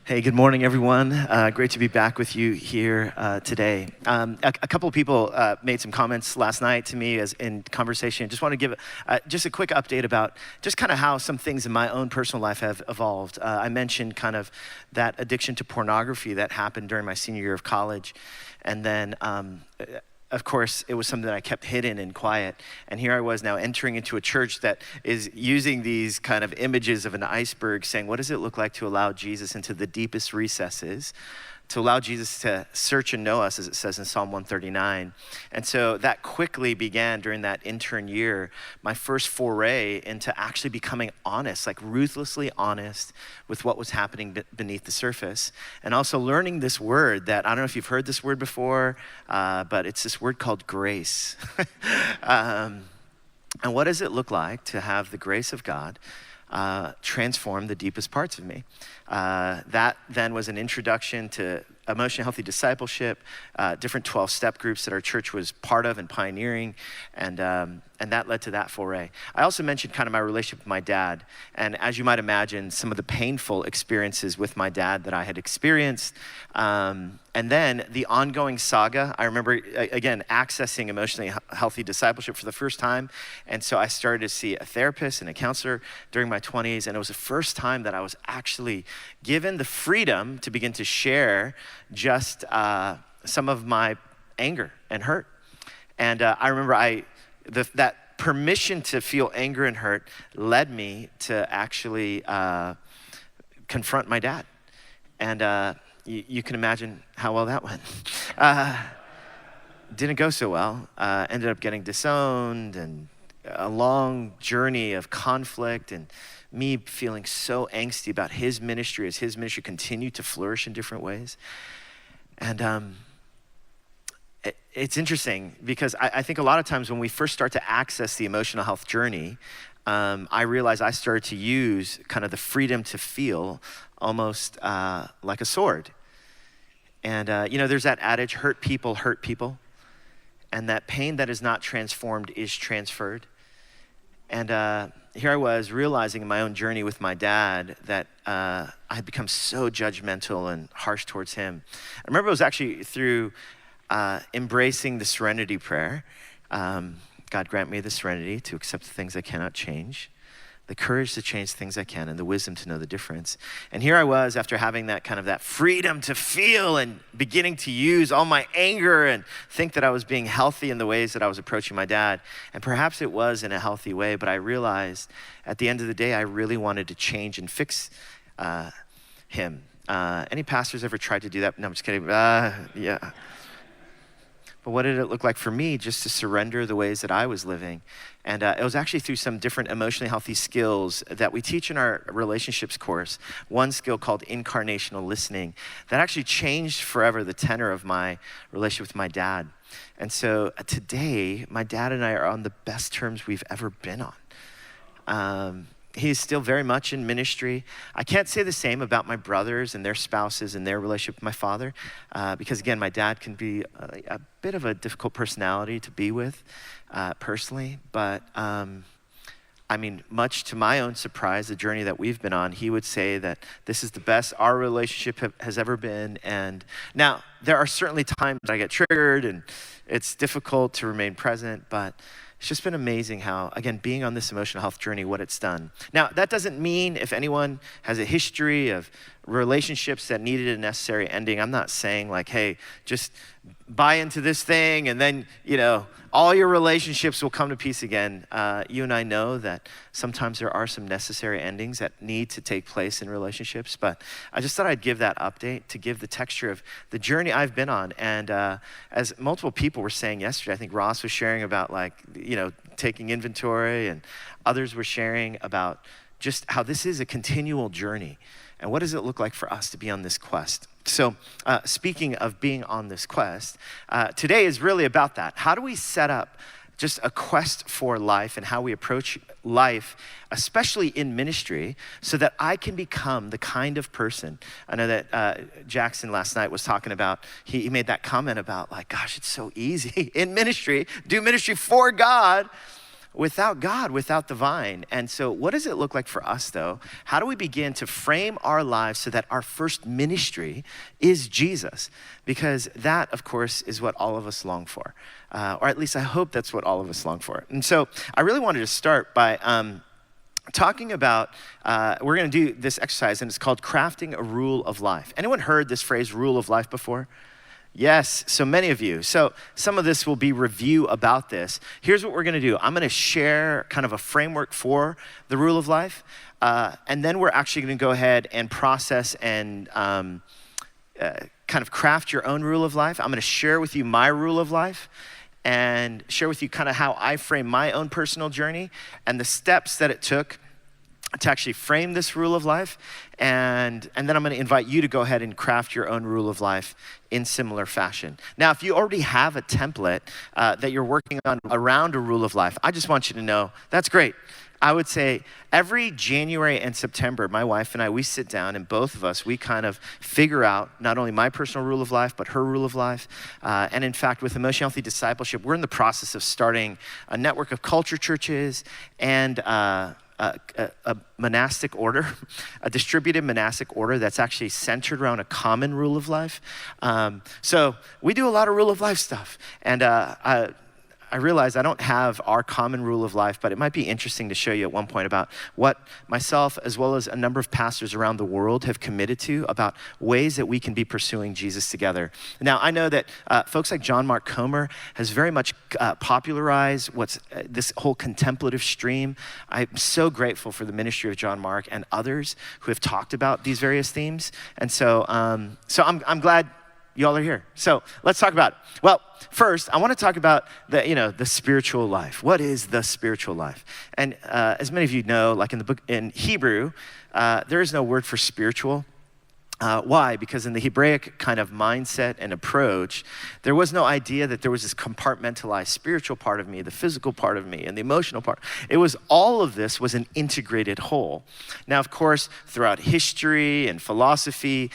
Hey, good morning, everyone. Great to be back with you here today. A couple of people made some comments last night to me as in conversation. Just want to give just a quick update about just kind of how some things in my own personal life have evolved. I mentioned kind of that addiction to pornography that happened during my senior year of college. And then of course, it was something that I kept hidden and quiet. And here I was now entering into a church that is using these kind of images of an iceberg, saying, what does it look like to allow Jesus into the deepest recesses, to allow Jesus to search and know us, as it says in Psalm 139. And so that quickly began during that intern year, my first foray into actually becoming honest, like ruthlessly honest with what was happening beneath the surface. And also learning this word that, I don't know if you've heard this word before, but it's this word called grace. And what does it look like to have the grace of God transform the deepest parts of me? That then was an introduction to emotionally healthy discipleship, different 12-step groups that our church was part of and pioneering, and that led to that foray. I also mentioned kind of my relationship with my dad, and as you might imagine, some of the painful experiences with my dad that I had experienced, and then the ongoing saga. I remember, again, accessing emotionally healthy discipleship for the first time, and so I started to see a therapist and a counselor during my 20s, and it was the first time that I was actually given the freedom to begin to share just some of my anger and hurt. And I remember that permission to feel anger and hurt led me to actually confront my dad. And you can imagine how well that went. Didn't go so well. Ended up getting disowned, and a long journey of conflict, and me feeling so angsty about his ministry as his ministry continued to flourish in different ways. And it's interesting because I think a lot of times when we first start to access the emotional health journey, I realized I started to use kind of the freedom to feel almost like a sword. And there's that adage, hurt people, and that pain that is not transformed is transferred. And here I was realizing in my own journey with my dad that I had become so judgmental and harsh towards him. I remember it was actually through embracing the serenity prayer. God grant me the serenity to accept the things I cannot change, the courage to change things I can, and the wisdom to know the difference. And here I was after having that freedom to feel and beginning to use all my anger and think that I was being healthy in the ways that I was approaching my dad. And perhaps it was in a healthy way, but I realized at the end of the day, I really wanted to change and fix him. Any pastors ever tried to do that? No, I'm just kidding. Yeah. But what did it look like for me just to surrender the ways that I was living? And it was actually through some different emotionally healthy skills that we teach in our relationships course. One skill called incarnational listening that actually changed forever the tenor of my relationship with my dad. And so today, my dad and I are on the best terms we've ever been on. He's still very much in ministry. I can't say the same about my brothers and their spouses and their relationship with my father, because again, my dad can be a bit of a difficult personality to be with personally. But much to my own surprise, the journey that we've been on, he would say that this is the best our relationship has ever been. And now there are certainly times I get triggered and it's difficult to remain present, but it's just been amazing how, again, being on this emotional health journey, what it's done. Now, that doesn't mean if anyone has a history of relationships that needed a necessary ending, I'm not saying like, hey, just buy into this thing and then, all your relationships will come to peace again. You and I know that sometimes there are some necessary endings that need to take place in relationships, but I just thought I'd give that update to give the texture of the journey I've been on. And as multiple people were saying yesterday, I think Ross was sharing about taking inventory, and others were sharing about just how this is a continual journey. And what does it look like for us to be on this quest? So speaking of being on this quest, today is really about that. How do we set up just a quest for life and how we approach life, especially in ministry, so that I can become the kind of person? I know that Jackson last night was talking about, he made that comment about like, gosh, it's so easy in ministry, do ministry for God, without God, without the vine. And so what does it look like for us though? How do we begin to frame our lives so that our first ministry is Jesus? Because that, of course, is what all of us long for. Or at least I hope that's what all of us long for. And so I really wanted to start by talking about, we're gonna do this exercise and it's called crafting a rule of life. Anyone heard this phrase, rule of life, before? Yes, so many of you. So some of this will be review about this. Here's what we're gonna do. I'm gonna share kind of a framework for the rule of life, and then we're actually gonna go ahead and process and kind of craft your own rule of life. I'm gonna share with you my rule of life and share with you kind of how I frame my own personal journey and the steps that it took to actually frame this rule of life. And then I'm gonna invite you to go ahead and craft your own rule of life in similar fashion. Now, if you already have a template that you're working on around a rule of life, I just want you to know, that's great. I would say every January and September, my wife and I, we sit down and both of us, we kind of figure out not only my personal rule of life, but her rule of life. And in fact, with Emotionally Healthy Discipleship, we're in the process of starting a network of culture churches and a monastic order, a distributed monastic order that's actually centered around a common rule of life. So we do a lot of rule of life stuff. And I realize I don't have our common rule of life, but it might be interesting to show you at one point about what myself, as well as a number of pastors around the world, have committed to about ways that we can be pursuing Jesus together. Now, I know that folks like John Mark Comer has very much popularized what's this whole contemplative stream. I'm so grateful for the ministry of John Mark and others who have talked about these various themes. And so, I'm glad y'all are here. So let's talk about it. Well, first, I want to talk about the spiritual life. What is the spiritual life? And as many of you know, like in Hebrew, there is no word for spiritual. Why? Because in the Hebraic kind of mindset and approach, there was no idea that there was this compartmentalized spiritual part of me, the physical part of me, and the emotional part. It was all of this was an integrated whole. Now, of course, throughout history and philosophy,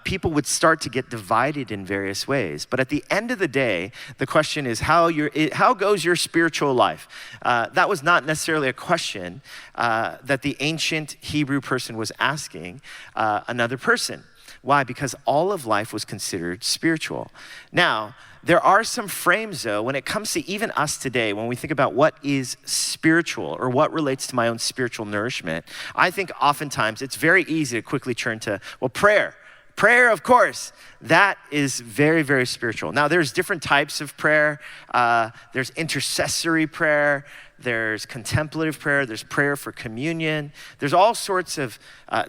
people would start to get divided in various ways. But at the end of the day, the question is how goes your spiritual life? That was not necessarily a question that the ancient Hebrew person was asking another person. Why? Because all of life was considered spiritual. Now, there are some frames though, when it comes to even us today, when we think about what is spiritual or what relates to my own spiritual nourishment, I think oftentimes it's very easy to quickly turn to, well, prayer. Prayer, of course, that is very, very spiritual. Now, there's different types of prayer. There's intercessory prayer. There's contemplative prayer. There's prayer for communion. There's all sorts of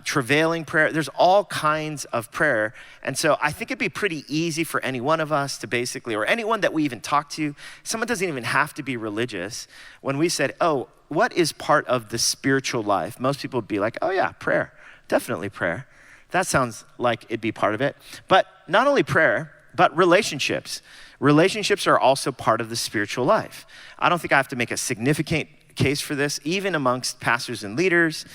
travailing prayer. There's all kinds of prayer. And so I think it'd be pretty easy for any one of us to basically, or anyone that we even talk to, someone doesn't even have to be religious. When we said, oh, what is part of the spiritual life? Most people would be like, oh yeah, prayer, definitely prayer. That sounds like it'd be part of it. But not only prayer, but relationships. Relationships are also part of the spiritual life. I don't think I have to make a significant case for this, even amongst pastors and leaders,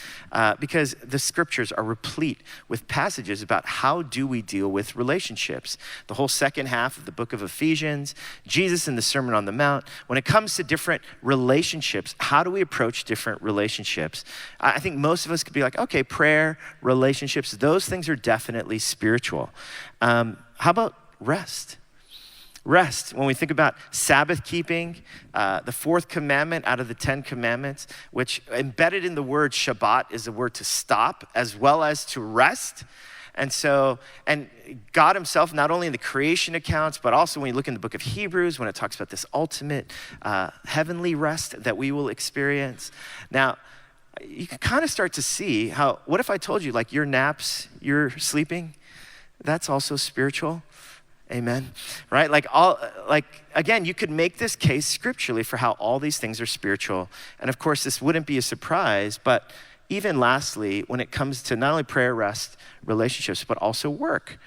because the scriptures are replete with passages about how do we deal with relationships. The whole second half of the book of Ephesians, Jesus in the Sermon on the Mount, when it comes to different relationships, how do we approach different relationships? I think most of us could be like, okay, prayer, relationships, those things are definitely spiritual. How about rest? Rest, when we think about Sabbath keeping, the fourth commandment out of the 10 commandments, which embedded in the word Shabbat is the word to stop as well as to rest. And so, and God himself, not only in the creation accounts, but also when you look in the book of Hebrews, when it talks about this ultimate heavenly rest that we will experience. Now, you can kind of start to see how, what if I told you like your naps, your sleeping, that's also spiritual? Amen. Right? Again, you could make this case scripturally for how all these things are spiritual. And of course, this wouldn't be a surprise, but even lastly, when it comes to not only prayer, rest, relationships, but also work.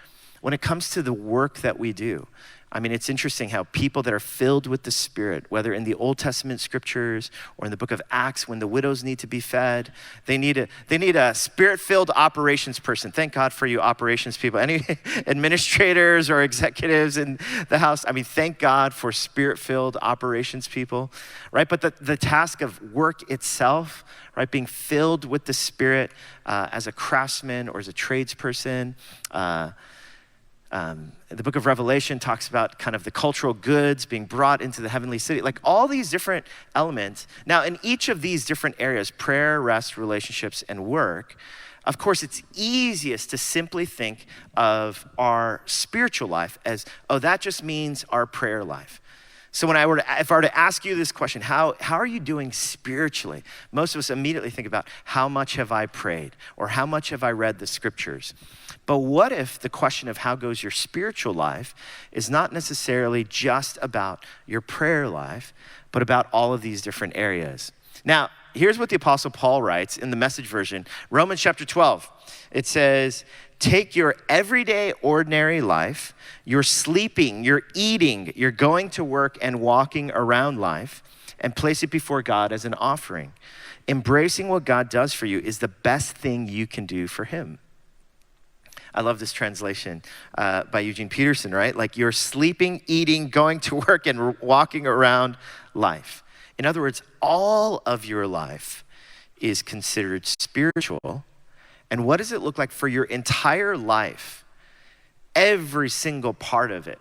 when it comes to the work that we do, I mean, it's interesting how people that are filled with the Spirit, whether in the Old Testament scriptures or in the book of Acts, when the widows need to be fed, they need a Spirit-filled operations person. Thank God for you operations people. Any administrators or executives in the house, I mean, thank God for Spirit-filled operations people, right? But the task of work itself, right, being filled with the Spirit as a craftsman or as a tradesperson, the book of Revelation talks about kind of the cultural goods being brought into the heavenly city, like all these different elements. Now, in each of these different areas, prayer, rest, relationships, and work, of course, it's easiest to simply think of our spiritual life as, oh, that just means our prayer life. So if I were to ask you this question, how are you doing spiritually? Most of us immediately think about how much have I prayed or how much have I read the scriptures? But what if the question of how goes your spiritual life is not necessarily just about your prayer life, but about all of these different areas? Now, here's what the Apostle Paul writes in the Message version, Romans chapter 12. It says, take your everyday, ordinary life, your sleeping, your eating, your going to work and walking around life, and place it before God as an offering. Embracing what God does for you is the best thing you can do for him. I love this translation by Eugene Peterson, right? Like you're sleeping, eating, going to work, and walking around life. In other words, all of your life is considered spiritual. And what does it look like for your entire life? Every single part of it.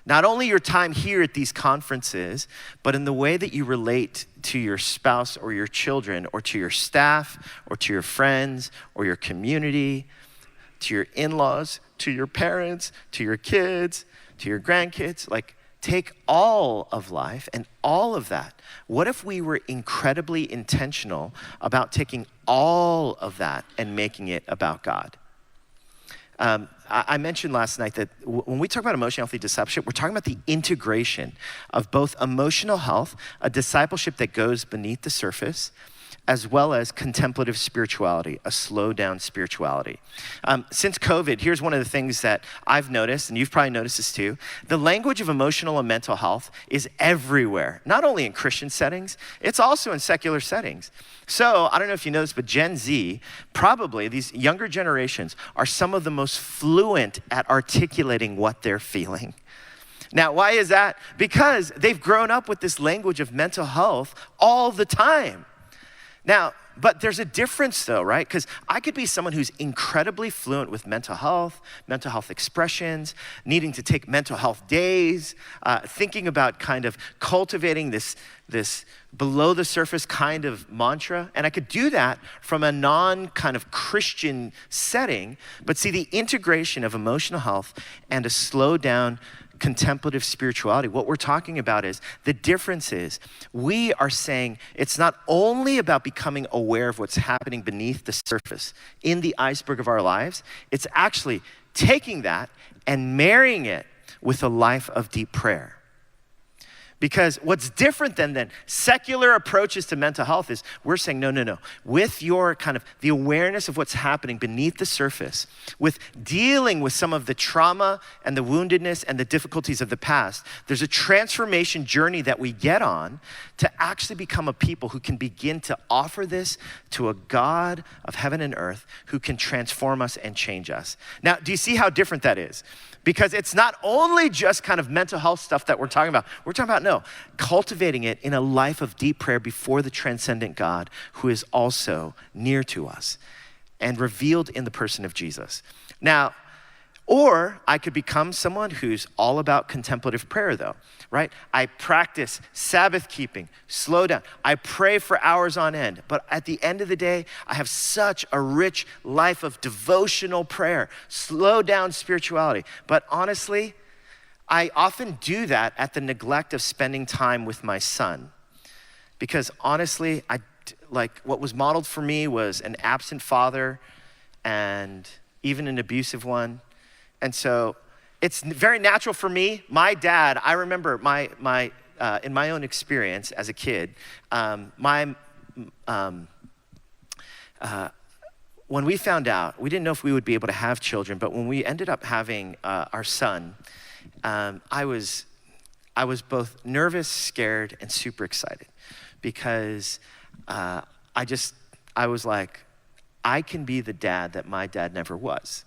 Not only your time here at these conferences, but in the way that you relate to your spouse or your children or to your staff or to your friends or your community, to your in-laws, to your parents, to your kids, to your grandkids. Like, take all of life and all of that. What if we were incredibly intentional about taking all of that and making it about God? I mentioned last night that when we talk about emotional healthy discipleship, we're talking about the integration of both emotional health, a discipleship that goes beneath the surface, as well as contemplative spirituality, a slow down spirituality. Since COVID, here's one of the things that I've noticed, and you've probably noticed this too. The language of emotional and mental health is everywhere, not only in Christian settings, it's also in secular settings. So I don't know if you know this, but Gen Z, probably these younger generations, are some of the most fluent at articulating what they're feeling. Now, why is that? Because they've grown up with this language of mental health all the time. Now, but there's a difference though, right? Because I could be someone who's incredibly fluent with mental health expressions, needing to take mental health days, thinking about kind of cultivating this below the surface kind of mantra. And I could do that from a non kind of Christian setting, but see the integration of emotional health and a slow down contemplative spirituality. What we're talking about is the difference is we are saying it's not only about becoming aware of what's happening beneath the surface in the iceberg of our lives, it's actually taking that and marrying it with a life of deep prayer. Because what's different than secular approaches to mental health is we're saying, no. With your kind of the awareness of what's happening beneath the surface, with dealing with some of the trauma and the woundedness and the difficulties of the past, there's a transformation journey that we get on to actually become a people who can begin to offer this to a God of heaven and earth who can transform us and change us. Now, do you see how different that is? Because it's not only just kind of mental health stuff that we're talking about. We're talking about, cultivating it in a life of deep prayer before the transcendent God who is also near to us and revealed in the person of Jesus. Now, or I could become someone who's all about contemplative prayer though, right? I practice Sabbath keeping, slow down. I pray for hours on end, but at the end of the day, I have such a rich life of devotional prayer, slow down spirituality. But honestly, I often do that at the neglect of spending time with my son. Because honestly, what was modeled for me was an absent father and even an abusive one. And so it's very natural for me. My dad, I remember in my own experience as a kid, when we found out, we didn't know if we would be able to have children, but when we ended up having our son, I was both nervous, scared, and super excited because I was like, I can be the dad that my dad never was.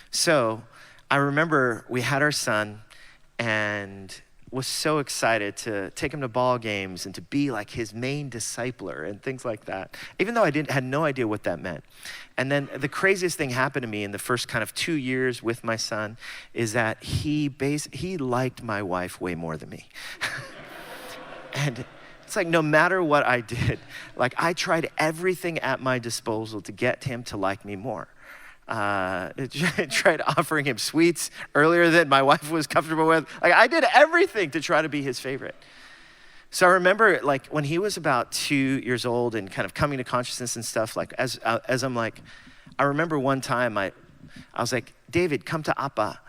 So I remember we had our son and was so excited to take him to ball games and to be like his main discipler and things like that, even though I had no idea what that meant. And then the craziest thing happened to me in the first kind of 2 years with my son is that he liked my wife way more than me. And it's like no matter what I did, like I tried everything at my disposal to get him to like me more. Tried offering him sweets earlier than my wife was comfortable with. Like I did everything to try to be his favorite. So I remember like when he was about 2 years old and kind of coming to consciousness and stuff, like as I'm like, I remember one time I was like, David, come to Appa.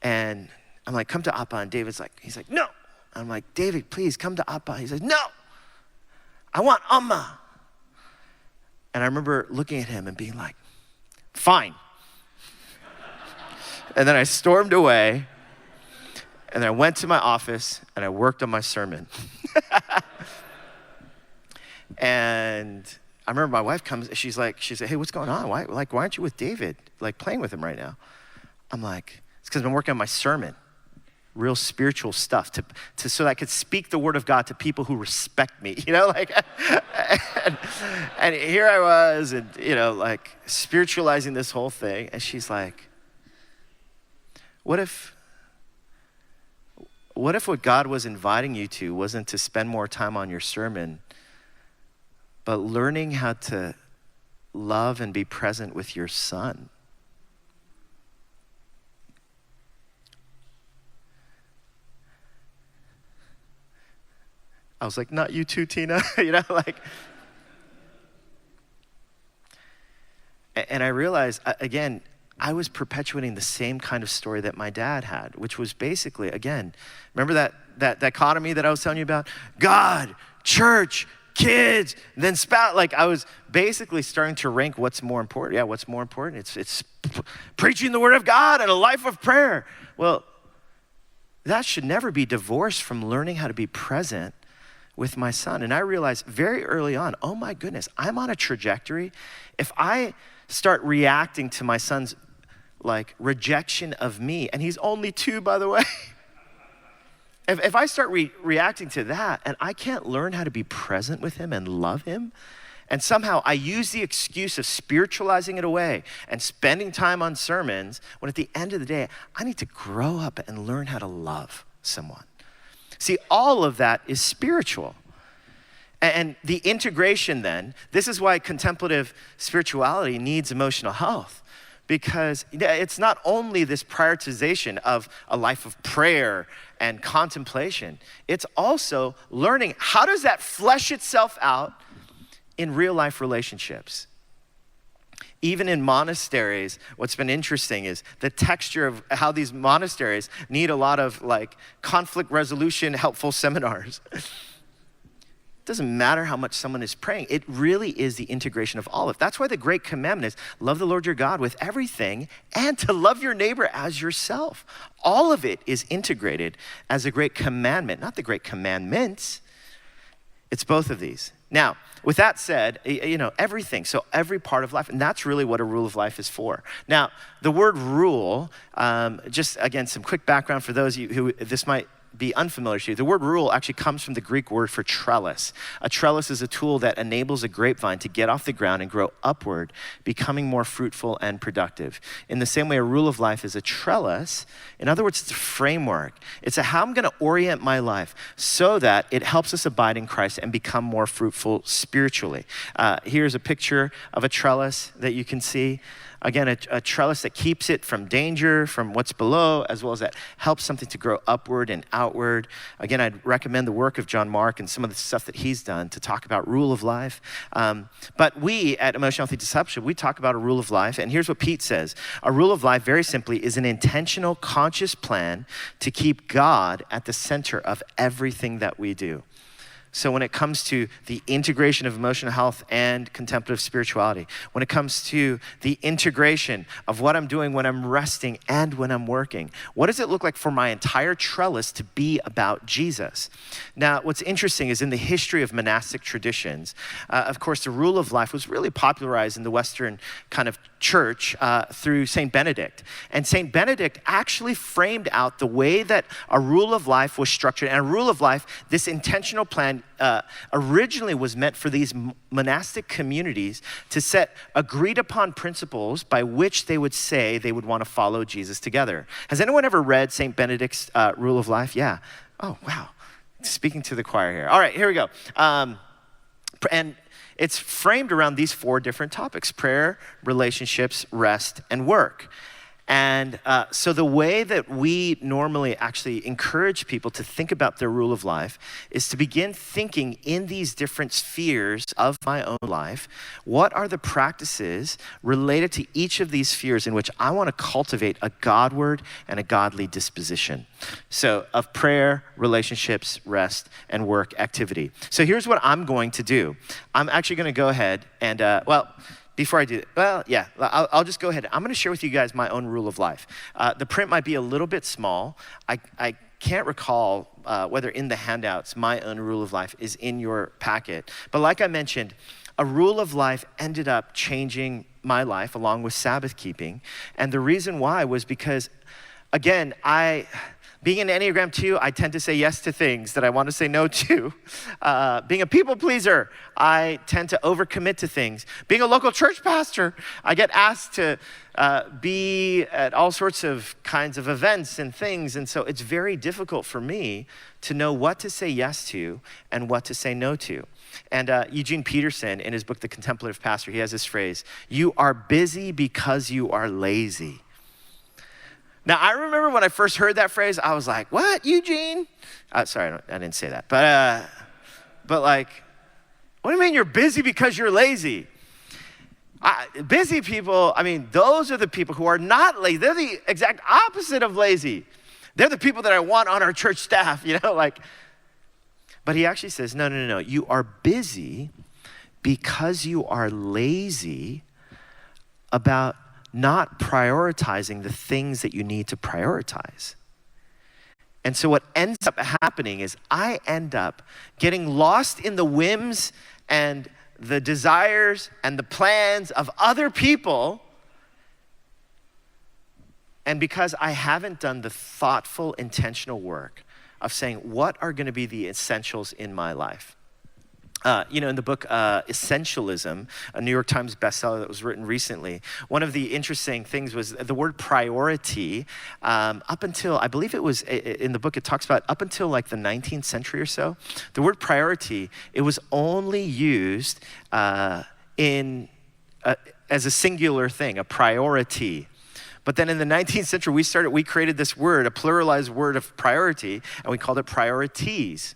And I'm like, come to Appa. And David's like, he's like, no. I'm like, David, please come to Appa. He says, no, I want Amma. And I remember looking at him and being like, fine. And then I stormed away and then I went to my office and I worked on my sermon. And I remember my wife comes, she said, hey, what's going on? Why aren't you with David, like playing with him right now? I'm like, it's because I'm working on my sermon, real spiritual stuff so that I could speak the word of God to people who respect me, like, and here I was, and, like spiritualizing this whole thing. And she's like, what if what God was inviting you to wasn't to spend more time on your sermon, but learning how to love and be present with your son? I was like, not you too, Tina, And I realized, again, I was perpetuating the same kind of story that my dad had, which was basically, again, remember that dichotomy that I was telling you about? God, church, kids, then spouse. Like I was basically starting to rank what's more important. Yeah, what's more important? It's preaching the word of God and a life of prayer. Well, that should never be divorced from learning how to be present with my son. And I realized very early on, oh my goodness, I'm on a trajectory. If I start reacting to my son's like rejection of me, and he's only 2, by the way. If I start reacting to that and I can't learn how to be present with him and love him, and somehow I use the excuse of spiritualizing it away and spending time on sermons, when at the end of the day, I need to grow up and learn how to love someone. See, all of that is spiritual. And the integration then, this is why contemplative spirituality needs emotional health, because it's not only this prioritization of a life of prayer and contemplation, it's also learning how does that flesh itself out in real life relationships. Even in monasteries, what's been interesting is the texture of how these monasteries need a lot of like conflict resolution, helpful seminars. It doesn't matter how much someone is praying. It really is the integration of all of it. That's why the great commandment is love the Lord your God with everything and to love your neighbor as yourself. All of it is integrated as a great commandment, not the great commandments. It's both of these. Now, with that said, everything, so every part of life, and that's really what a rule of life is for. Now, the word rule, just again, some quick background for those of you who this might be unfamiliar to you. The word rule actually comes from the Greek word for trellis. A trellis is a tool that enables a grapevine to get off the ground and grow upward, becoming more fruitful and productive. In the same way, a rule of life is a trellis. In other words, it's a framework. It's how I'm going to orient my life so that it helps us abide in Christ and become more fruitful spiritually. Here's a picture of a trellis that you can see. Again, a trellis that keeps it from danger, from what's below, as well as that helps something to grow upward and outward. Again, I'd recommend the work of John Mark and some of the stuff that he's done to talk about rule of life. But we at Emotional Healthy Discipleship, we talk about a rule of life. And here's what Pete says. A rule of life, very simply, is an intentional, conscious plan to keep God at the center of everything that we do. So when it comes to the integration of emotional health and contemplative spirituality, when it comes to the integration of what I'm doing when I'm resting and when I'm working, what does it look like for my entire trellis to be about Jesus? Now, what's interesting is in the history of monastic traditions, of course, the rule of life was really popularized in the Western kind of church through St. Benedict. And St. Benedict actually framed out the way that a rule of life was structured. And a rule of life, this intentional plan, originally was meant for these monastic communities to set agreed upon principles by which they would say they would want to follow Jesus together. Has anyone ever read St. Benedict's rule of life? Yeah. Oh, wow. Speaking to the choir here. All right, here we go. And it's framed around these 4 different topics: prayer, relationships, rest, and work. And so the way that we normally actually encourage people to think about their rule of life is to begin thinking in these different spheres of my own life. What are the practices related to each of these spheres in which I want to cultivate a Godward and a godly disposition? So of prayer, relationships, rest, and work activity. So here's what I'm going to do. I'm actually going to go ahead and, before I do it, I'll just go ahead. I'm going to share with you guys my own rule of life. The print might be a little bit small. I can't recall whether in the handouts my own rule of life is in your packet. But like I mentioned, a rule of life ended up changing my life along with Sabbath keeping. And the reason why was because, again, being an Enneagram 2, I tend to say yes to things that I want to say no to. Being a people pleaser, I tend to overcommit to things. Being a local church pastor, I get asked to be at all sorts of kinds of events and things. And so it's very difficult for me to know what to say yes to and what to say no to. And Eugene Peterson, in his book, The Contemplative Pastor, he has this phrase: "You are busy because you are lazy." Now, I remember when I first heard that phrase, I was like, "What, Eugene?" Sorry, I didn't say that. But like, what do you mean you're busy because you're lazy? Busy people, those are the people who are not lazy. They're the exact opposite of lazy. They're the people that I want on our church staff, But he actually says, no. You are busy because you are lazy about not prioritizing the things that you need to prioritize. And so what ends up happening is I end up getting lost in the whims and the desires and the plans of other people. And because I haven't done the thoughtful, intentional work of saying, what are going to be the essentials in my life? In the book Essentialism, a New York Times bestseller that was written recently, one of the interesting things was the word priority. Up until, I believe it was in the book, it talks about up until like the 19th century or so, the word priority, it was only used as a singular thing, a priority. But then in the 19th century, we created this word, a pluralized word of priority, and we called it priorities.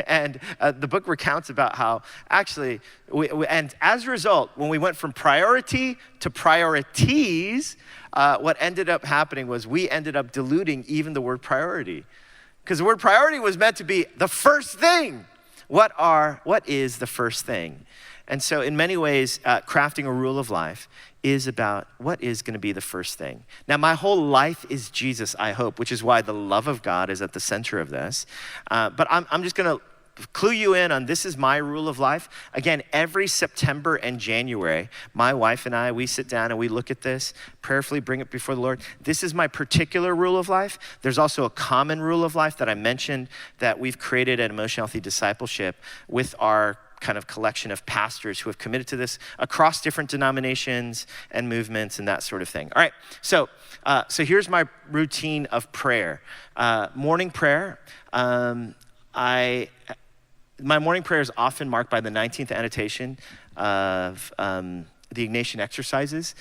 And the book recounts about how actually, and as a result, when we went from priority to priorities, what ended up happening was we ended up diluting even the word priority. Because the word priority was meant to be the first thing. What is the first thing? And so in many ways, crafting a rule of life is about what is going to be the first thing. Now, my whole life is Jesus, I hope, which is why the love of God is at the center of this. But I'm just going to clue you in on this is my rule of life. Again, every September and January, my wife and I, we sit down and we look at this, prayerfully bring it before the Lord. This is my particular rule of life. There's also a common rule of life that I mentioned that we've created at Emotional Healthy Discipleship with our kind of collection of pastors who have committed to this across different denominations and movements and that sort of thing. All right, so here's my routine of prayer. Morning prayer. My morning prayer is often marked by the 19th annotation of the Ignatian exercises,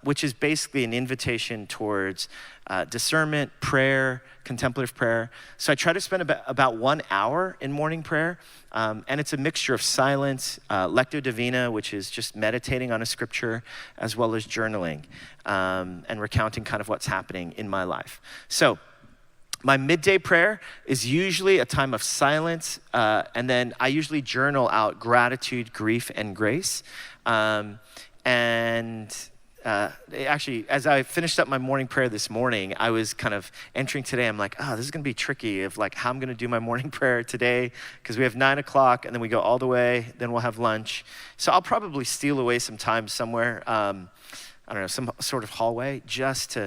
which is basically an invitation towards discernment, prayer, contemplative prayer. So I try to spend about 1 hour in morning prayer, and it's a mixture of silence, lectio divina, which is just meditating on a scripture, as well as journaling and recounting kind of what's happening in my life. So My midday prayer is usually a time of silence, and then I usually journal out gratitude, grief, and grace. Actually, as I finished up my morning prayer this morning, I was kind of entering today. I'm like, this is going to be tricky of like how I'm going to do my morning prayer today, because we have 9 o'clock and then we go all the way, then we'll have lunch. So I'll probably steal away some time somewhere, I don't know, some sort of hallway just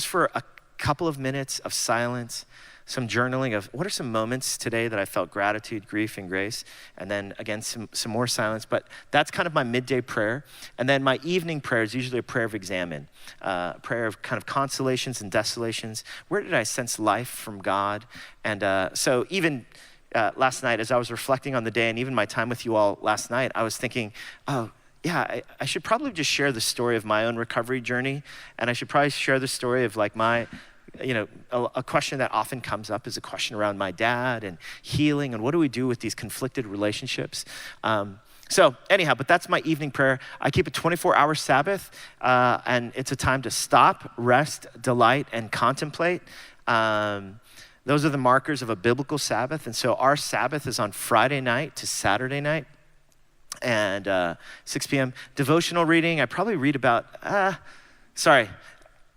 for a couple of minutes of silence, some journaling of what are some moments today that I felt gratitude, grief, and grace, and then again, some more silence. But that's kind of my midday prayer. And then my evening prayer is usually a prayer of examine, a prayer of kind of consolations and desolations. Where did I sense life from God? And so even last night, as I was reflecting on the day and even my time with you all last night, I was thinking, I should probably just share the story of my own recovery journey. And I should probably share the story of like a question that often comes up is a question around my dad and healing and what do we do with these conflicted relationships. So anyhow, but that's my evening prayer. I keep a 24-hour Sabbath, and it's a time to stop, rest, delight, and contemplate. Those are the markers of a biblical Sabbath. And so our Sabbath is on Friday night to Saturday night. And 6 p.m. devotional reading. I probably read about,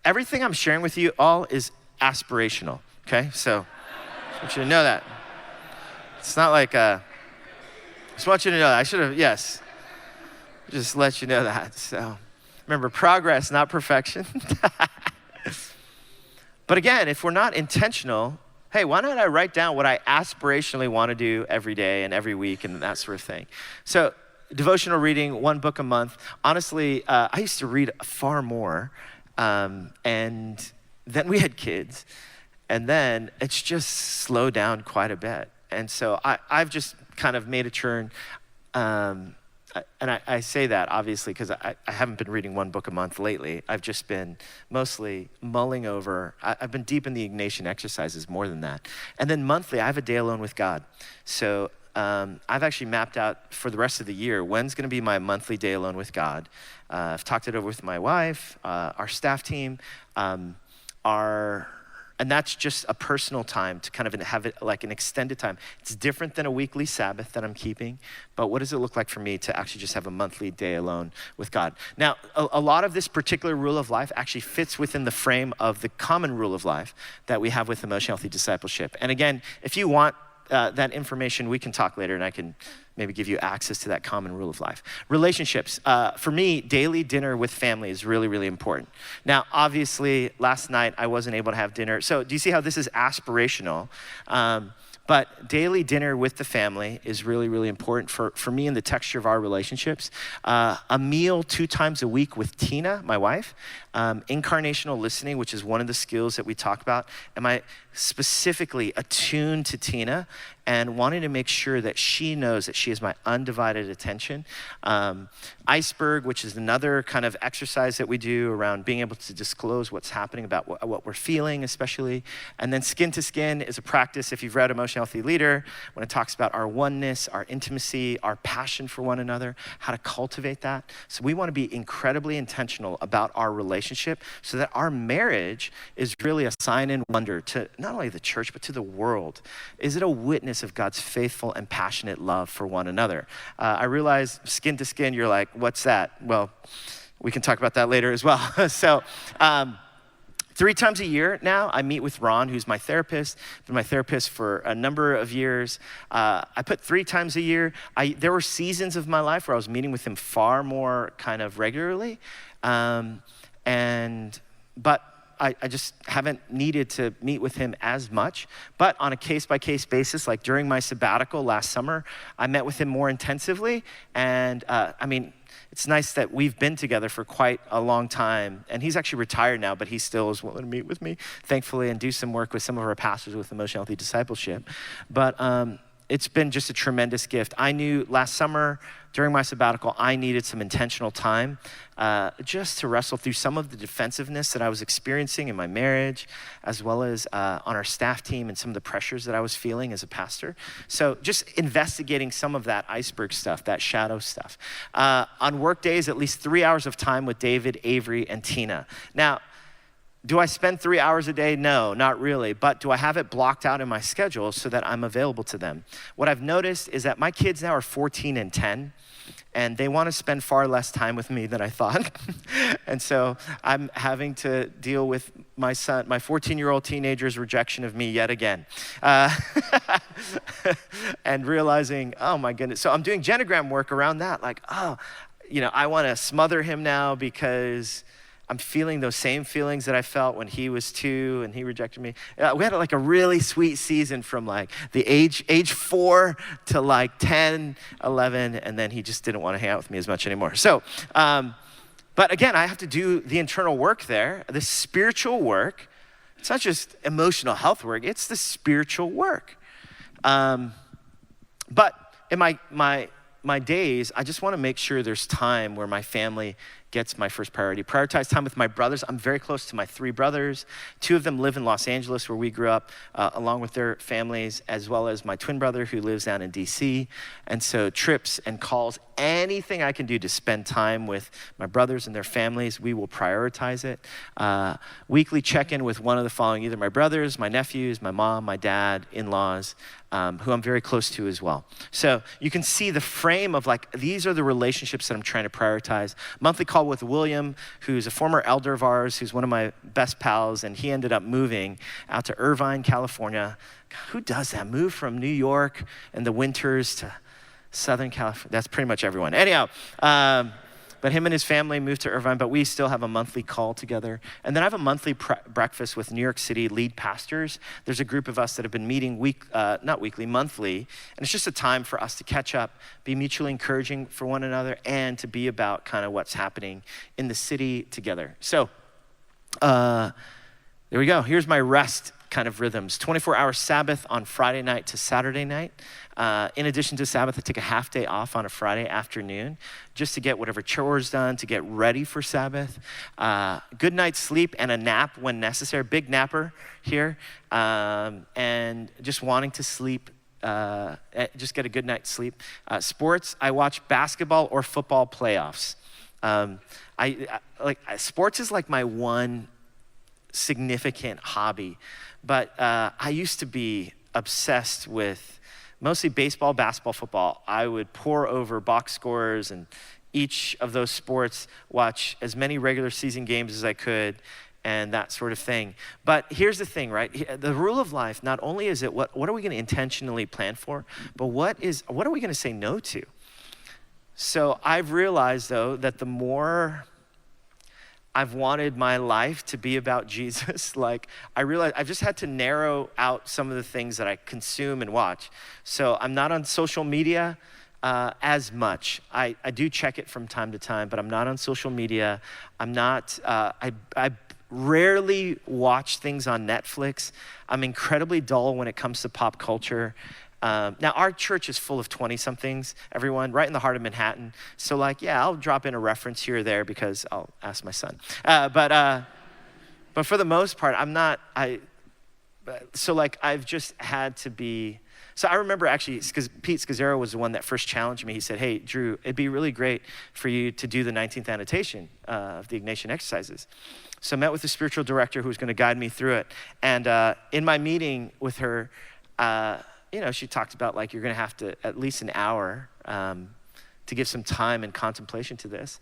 everything I'm sharing with you all is aspirational, okay? So I want you to know that. It's not like, I just want you to know that. I should have, yes, just let you know that. So remember, progress, not perfection. But again, if we're not intentional, hey, why not I write down what I aspirationally want to do every day and every week and that sort of thing. So devotional reading, 1 book a month. Honestly, I used to read far more. And then we had kids, and then it's just slowed down quite a bit. And so I've just kind of made a turn, and I say that obviously because I haven't been reading 1 book a month lately. I've just been mostly mulling over. I've been deep in the Ignatian exercises more than that. And then monthly, I have a day alone with God. So I've actually mapped out for the rest of the year when's going to be my monthly day alone with God. I've talked it over with my wife, our staff team, and that's just a personal time to kind of have it like an extended time. It's different than a weekly Sabbath that I'm keeping, but what does it look like for me to actually just have a monthly day alone with God? Now, a lot of this particular rule of life actually fits within the frame of the common rule of life that we have with emotionally healthy discipleship. And again, if you want that information, we can talk later and I can maybe give you access to that common rule of life. Relationships. For me, daily dinner with family is really, really important. Now, obviously, last night I wasn't able to have dinner. So do you see how this is aspirational? But daily dinner with the family is really, really important for me in the texture of our relationships. A meal 2 times a week with Tina, my wife. Incarnational listening, which is one of the skills that we talk about. Am I specifically attuned to Tina and wanting to make sure that she knows that she has my undivided attention? Iceberg, which is another kind of exercise that we do around being able to disclose what's happening about what we're feeling, especially. And then skin to skin is a practice, if you've read Emotionally Healthy Leader, when it talks about our oneness, our intimacy, our passion for one another, how to cultivate that. So we want to be incredibly intentional about our relationship so that our marriage is really a sign and wonder to not only the church, but to the world. Is it a witness of God's faithful and passionate love for one another? I realize skin to skin, you're like, what's that? Well, we can talk about that later as well. So 3 times a year now, I meet with Ron, who's my therapist, been my therapist for a number of years. I put 3 times a year. There were seasons of my life where I was meeting with him far more kind of regularly. But I just haven't needed to meet with him as much. But on a case-by-case basis, like during my sabbatical last summer, I met with him more intensively. And it's nice that we've been together for quite a long time. And he's actually retired now, but he still is willing to meet with me, thankfully, and do some work with some of our pastors with emotional healthy discipleship. But it's been just a tremendous gift. I knew last summer during my sabbatical, I needed some intentional time just to wrestle through some of the defensiveness that I was experiencing in my marriage, as well as on our staff team and some of the pressures that I was feeling as a pastor. So just investigating some of that iceberg stuff, that shadow stuff. On work days, at least 3 hours of time with David, Avery, and Tina. Now, Do I spend 3 hours a day? No, not really. But do I have it blocked out in my schedule so that I'm available to them? What I've noticed is that my kids now are 14 and 10, and they want to spend far less time with me than I thought. And so I'm having to deal with my son, my 14-year-old teenager's rejection of me yet again. And realizing, oh my goodness. So I'm doing genogram work around that. Like, I want to smother him now because I'm feeling those same feelings that I felt when he was 2 and he rejected me. We had like a really sweet season from like the age 4 to like 10, 11, and then he just didn't want to hang out with me as much anymore. So, but again, I have to do the internal work there, the spiritual work. It's not just emotional health work, it's the spiritual work. But in my days, I just want to make sure there's time where my family gets my first priority. Prioritize time with my brothers. I'm very close to my 3 brothers. 2 of them live in Los Angeles, where we grew up, along with their families, as well as my twin brother who lives down in DC. And so trips and calls, anything I can do to spend time with my brothers and their families, we will prioritize it. Weekly check-in with one of the following, either my brothers, my nephews, my mom, my dad, in-laws, who I'm very close to as well. So you can see the frame of like, these are the relationships that I'm trying to prioritize. Monthly call with William, who's a former elder of ours, who's one of my best pals, and he ended up moving out to Irvine, California. God, who does that? Move from New York in the winters to Southern California. That's pretty much everyone. Anyhow, but him and his family moved to Irvine, but we still have a monthly call together. And then I have a monthly breakfast with New York City lead pastors. There's a group of us that have been meeting monthly. And it's just a time for us to catch up, be mutually encouraging for one another, and to be about kind of what's happening in the city together. So there we go. Here's my rest kind of rhythms. 24-hour Sabbath on Friday night to Saturday night. In addition to Sabbath, I take a half day off on a Friday afternoon just to get whatever chores done, to get ready for Sabbath. Good night's sleep and a nap when necessary. Big napper here. And just wanting to sleep, just get a good night's sleep. Sports, I watch basketball or football playoffs. Sports is like my one significant hobby, but I used to be obsessed with mostly baseball, basketball, football. I would pore over box scores and each of those sports, watch as many regular season games as I could, and that sort of thing. But here's the thing, right? The rule of life, not only is it what are we going to intentionally plan for, but what are we going to say no to? So I've realized, though, that the more I've wanted my life to be about Jesus, like I realized I've just had to narrow out some of the things that I consume and watch. So I'm not on social media as much. I do check it from time to time, but I'm not on social media. I'm not, I rarely watch things on Netflix. I'm incredibly dull when it comes to pop culture. Now, our church is full of 20-somethings, everyone, right in the heart of Manhattan. So, I'll drop in a reference here or there because I'll ask my son. But for the most part, I've just had to be. So I remember actually, because Pete Scazzaro was the one that first challenged me. He said, hey, Drew, it'd be really great for you to do the 19th annotation of the Ignatian exercises. So I met with the spiritual director who was going to guide me through it. And in my meeting with her, she talked about you're going to have to at least an hour to give some time and contemplation to this.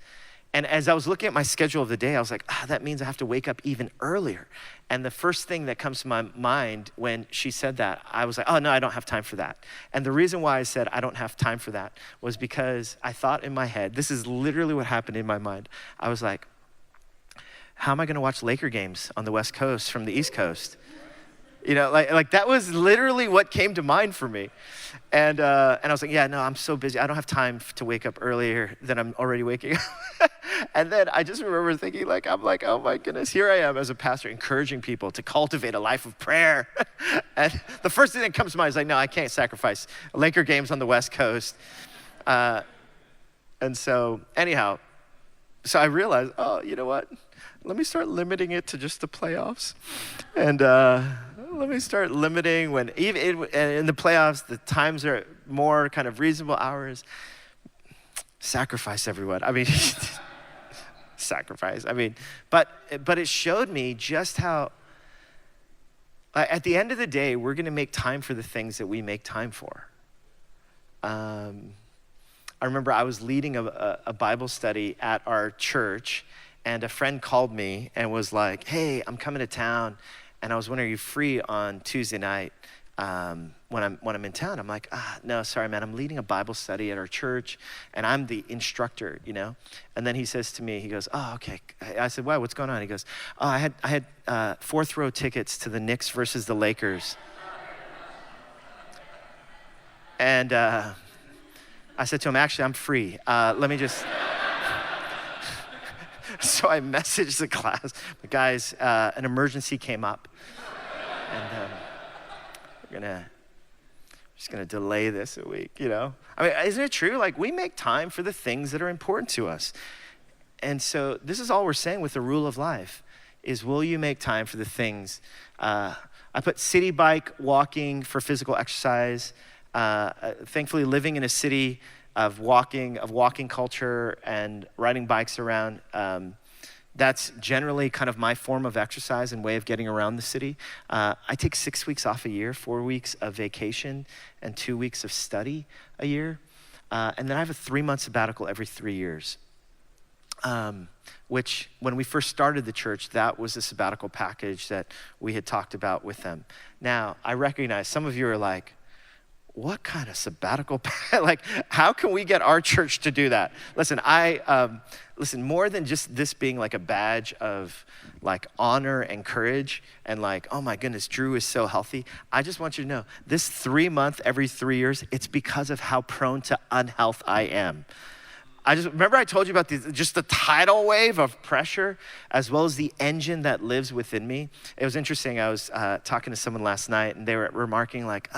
And as I was looking at my schedule of the day, I was like, that means I have to wake up even earlier. And the first thing that comes to my mind when she said that, I was like, oh, no, I don't have time for that. And the reason why I said I don't have time for that was because I thought in my head, this is literally what happened in my mind. I was like, how am I going to watch Laker games on the West Coast from the East Coast? That was literally what came to mind for me. And I was like, yeah, no, I'm so busy. I don't have time to wake up earlier than I'm already waking up. And then I just remember thinking oh my goodness, here I am as a pastor encouraging people to cultivate a life of prayer. And the first thing that comes to mind is no, I can't sacrifice Laker games on the West Coast. And so anyhow, so I realized, you know what? Let me start limiting it to just the playoffs. And let me start limiting when even in the playoffs, the times are more kind of reasonable hours. Sacrifice everyone. I mean, sacrifice. I mean, but it showed me just how, at the end of the day, we're gonna make time for the things that we make time for. I remember I was leading a Bible study at our church, and a friend called me and was like, hey, I'm coming to town, and I was wondering, are you free on Tuesday night when I'm in town? I'm like, no, sorry, man, I'm leading a Bible study at our church, and I'm the instructor, And then he says to me, he goes, oh, okay. I said, wow, what's going on? He goes, oh, I had fourth row tickets to the Knicks versus the Lakers. And I said to him, actually, I'm free. Let me just... So I messaged the class, guys, an emergency came up, and we're just gonna delay this a week, I mean, isn't it true? Like, we make time for the things that are important to us. And so this is all we're saying with the rule of life, is will you make time for the things? I put city bike walking for physical exercise. Thankfully, living in a city of walking culture and riding bikes around, that's generally kind of my form of exercise and way of getting around the city. I take 6 weeks off a year, 4 weeks of vacation, and 2 weeks of study a year. And then I have a 3-month sabbatical every 3 years, which when we first started the church, that was the sabbatical package that we had talked about with them. Now, I recognize some of you are like, what kind of sabbatical, like, how can we get our church to do that? Listen, listen, more than just this being like a badge of like honor and courage and like, oh my goodness, Drew is so healthy. I just want you to know, this 3-month every 3 years, it's because of how prone to unhealth I am. Remember I told you about just the tidal wave of pressure as well as the engine that lives within me. It was interesting. I was talking to someone last night, and they were remarking like,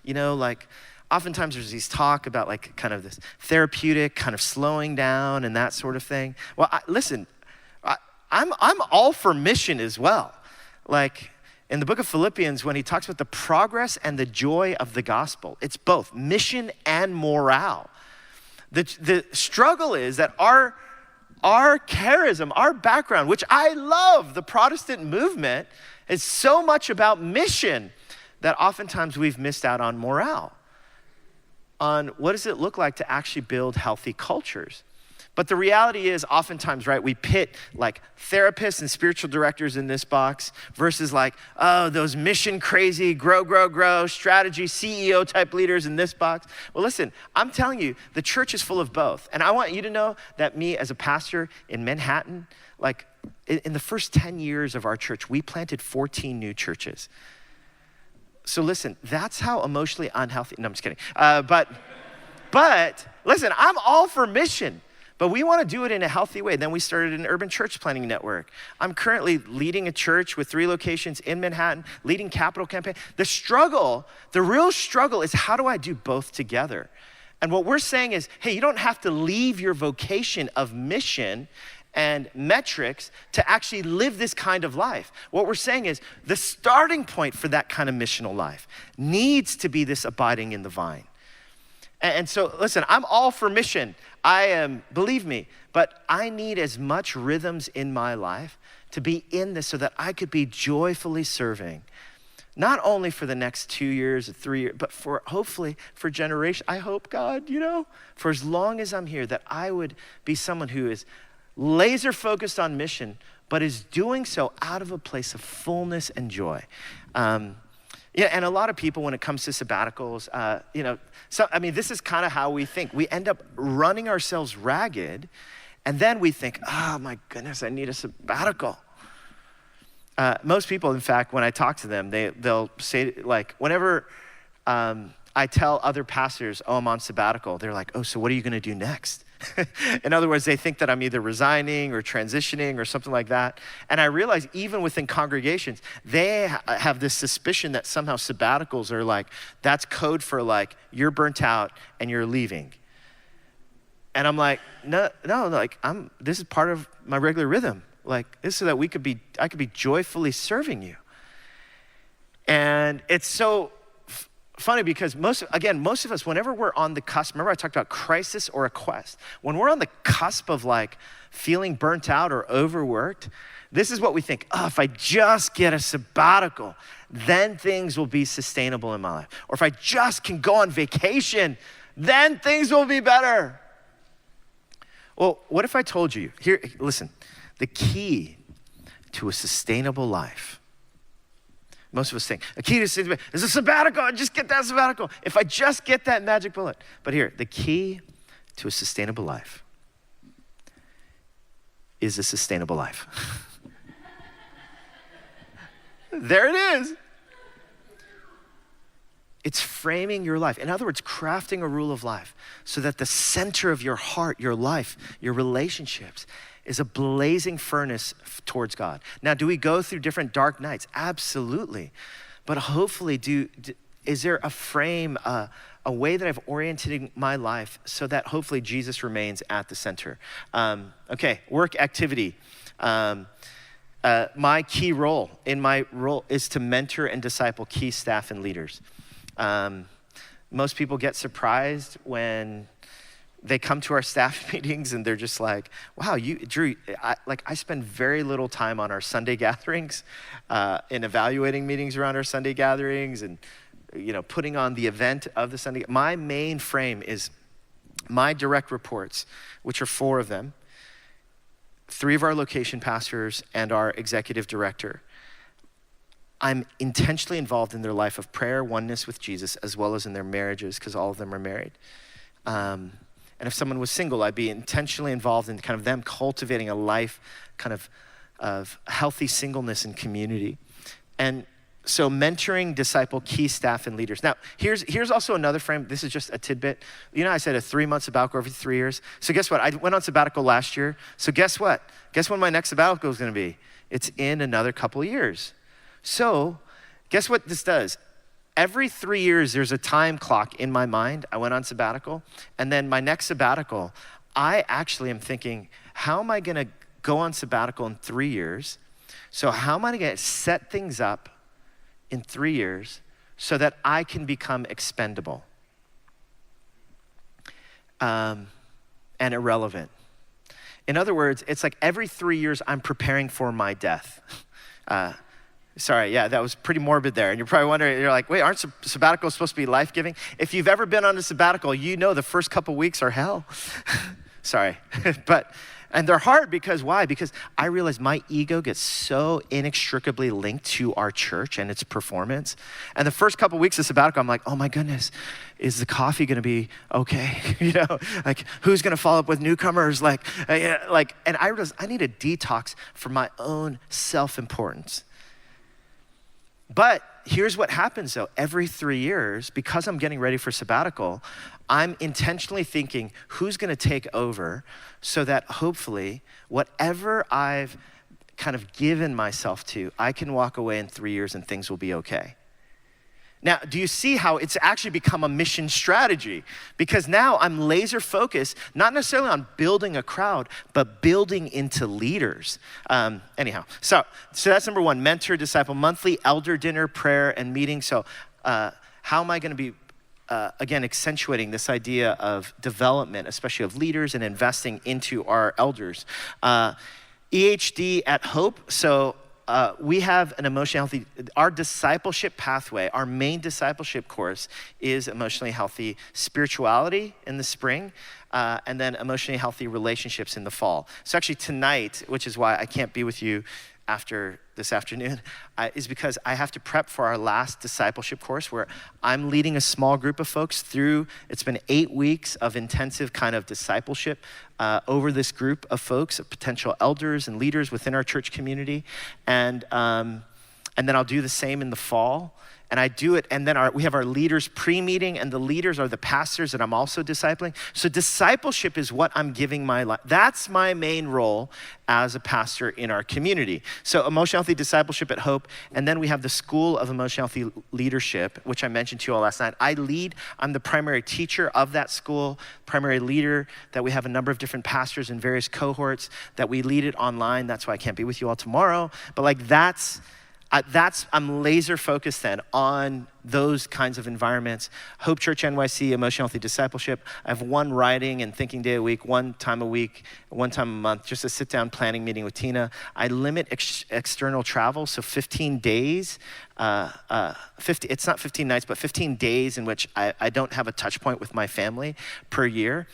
like oftentimes there's these talk about like kind of this therapeutic kind of slowing down and that sort of thing. Well, listen, I'm all for mission as well. Like in the book of Philippians, when he talks about the progress and the joy of the gospel, it's both mission and morale. The struggle is that our charism, our background, which I love, the Protestant movement, is so much about mission that oftentimes we've missed out on morale, on what does it look like to actually build healthy cultures. But the reality is oftentimes, right, we pit like therapists and spiritual directors in this box versus like, oh, those mission crazy, grow, strategy, CEO type leaders in this box. Well, listen, I'm telling you, the church is full of both. And I want you to know that me as a pastor in Manhattan, like in the first 10 years of our church, we planted 14 new churches. So listen, that's how emotionally unhealthy, no, I'm just kidding. But listen, I'm all for mission. But we want to do it in a healthy way. Then we started an urban church planning network. I'm currently leading a church with 3 locations in Manhattan, leading capital campaign. The real struggle is how do I do both together? And what we're saying is, hey, you don't have to leave your vocation of mission and metrics to actually live this kind of life. What we're saying is the starting point for that kind of missional life needs to be this abiding in the vine. And so, listen, I'm all for mission. I am, believe me, but I need as much rhythms in my life to be in this so that I could be joyfully serving, not only for the next 2 years or 3 years, but for hopefully for generations. I hope, God, for as long as I'm here, that I would be someone who is laser focused on mission, but is doing so out of a place of fullness and joy. Yeah, and a lot of people, when it comes to sabbaticals, this is kind of how we think. We end up running ourselves ragged, and then we think, oh my goodness, I need a sabbatical. Most people, in fact, when I talk to them, they'll say, like, whenever I tell other pastors, oh, I'm on sabbatical, they're like, oh, so what are you gonna do next? In other words, they think that I'm either resigning or transitioning or something like that. And I realize even within congregations, they have this suspicion that somehow sabbaticals are like, that's code for like, you're burnt out and you're leaving. And I'm like, no, like this is part of my regular rhythm. Like this is so that I could be joyfully serving you. And it's so funny because most of us, whenever we're on the cusp, remember I talked about crisis or a quest. When we're on the cusp of like feeling burnt out or overworked, this is what we think, if I just get a sabbatical, then things will be sustainable in my life. Or if I just can go on vacation, then things will be better. Well, what if I told you, here, listen, the key to a sustainable life, most of us think, a key to sustainable is a sabbatical, I just get that sabbatical. If I just get that magic bullet. But here, the key to a sustainable life is a sustainable life. There it is. It's framing your life. In other words, crafting a rule of life so that the center of your heart, your life, your relationships is a blazing furnace towards God. Now, do we go through different dark nights? Absolutely. But hopefully, is there a frame, a way that I've oriented my life so that hopefully Jesus remains at the center? Okay, work activity. My key role is to mentor and disciple key staff and leaders. Most people get surprised when they come to our staff meetings and they're just like, wow, Drew, I spend very little time on our Sunday gatherings, in evaluating meetings around our Sunday gatherings and, putting on the event of the Sunday. My main frame is my direct reports, which are 4 of them, 3 of our location pastors and our executive director. I'm intentionally involved in their life of prayer, oneness with Jesus, as well as in their marriages, because all of them are married. And if someone was single, I'd be intentionally involved in kind of them cultivating a life kind of healthy singleness and community. And so mentoring, disciple, key staff and leaders. Now, here's also another frame. This is just a tidbit. I said a 3-month sabbatical every 3 years. So guess what? I went on sabbatical last year. So guess what? Guess when my next sabbatical is gonna be? It's in another couple of years. So guess what this does? Every 3 years, there's a time clock in my mind. I went on sabbatical. And then my next sabbatical, I actually am thinking, how am I gonna go on sabbatical in 3 years? So how am I gonna set things up in 3 years so that I can become expendable and irrelevant? In other words, it's like every 3 years I'm preparing for my death. Sorry, yeah, that was pretty morbid there. And you're probably wondering, you're like, wait, aren't sabbaticals supposed to be life-giving? If you've ever been on a sabbatical, you know the first couple weeks are hell. Sorry, and they're hard because why? Because I realize my ego gets so inextricably linked to our church and its performance. And the first couple weeks of sabbatical, I'm like, oh my goodness, is the coffee gonna be okay? Like who's gonna follow up with newcomers? And I realized I need a detox for my own self-importance. But here's what happens though, every 3 years, because I'm getting ready for sabbatical, I'm intentionally thinking who's gonna take over so that hopefully whatever I've kind of given myself to, I can walk away in 3 years and things will be okay. Now, do you see how it's actually become a mission strategy? Because now I'm laser focused, not necessarily on building a crowd, but building into leaders. Anyhow, so that's number 1, mentor, disciple, monthly elder dinner, prayer, and meeting. So how am I gonna be, again, accentuating this idea of development, especially of leaders and investing into our elders? EHD at Hope, so we have an emotionally healthy, our discipleship pathway, our main discipleship course is emotionally healthy spirituality in the spring, and then emotionally healthy relationships in the fall. So actually tonight, which is why I can't be with you after this afternoon, is because I have to prep for our last discipleship course where I'm leading a small group of folks through, it's been 8 weeks of intensive kind of discipleship over this group of folks, of potential elders and leaders within our church community. And then I'll do the same in the fall. And I do it, and then we have our leaders pre-meeting, and the leaders are the pastors that I'm also discipling. So discipleship is what I'm giving my life. That's my main role as a pastor in our community. So emotional healthy discipleship at Hope, and then we have the School of Emotional Healthy Leadership, which I mentioned to you all last night. I'm the primary teacher of that school, primary leader, that we have a number of different pastors in various cohorts, that we lead it online. That's why I can't be with you all tomorrow. But I'm laser focused then on those kinds of environments. Hope Church NYC, Emotional Healthy Discipleship. I have one writing and thinking day a week, one time a month, just a sit down planning meeting with Tina. I limit external travel, so 15 days, it's not 15 nights, but 15 days in which I don't have a touch point with my family per year.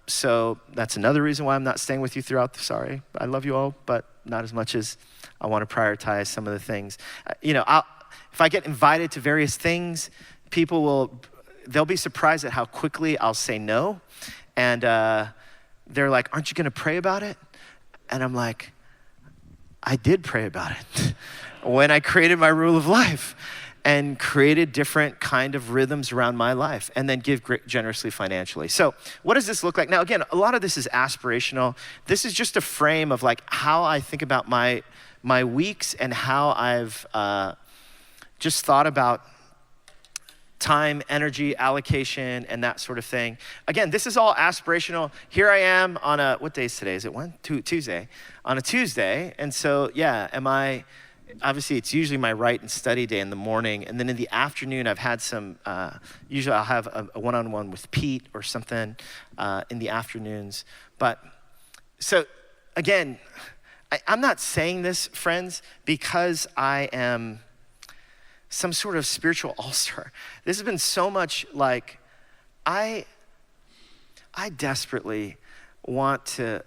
So that's another reason why I'm not staying with you throughout. Sorry, I love you all, but not as much as I want to prioritize some of the things. If I get invited to various things, they'll be surprised at how quickly I'll say no. And they're like, aren't you going to pray about it? And I'm like, I did pray about it when I created my rule of life and created different kind of rhythms around my life, and then give generously financially. So what does this look like? Now, again, a lot of this is aspirational. This is just a frame of like how I think about my weeks and how I've just thought about time, energy, allocation, and that sort of thing. Again, this is all aspirational. Here I am on what day is today? Is it Tuesday? On a Tuesday. And so, obviously it's usually my write and study day in the morning. And then in the afternoon, I've had usually I'll have a one-on-one with Pete or something in the afternoons. But so again, I'm not saying this, friends, because I am some sort of spiritual all-star. This has been so much like, I desperately want to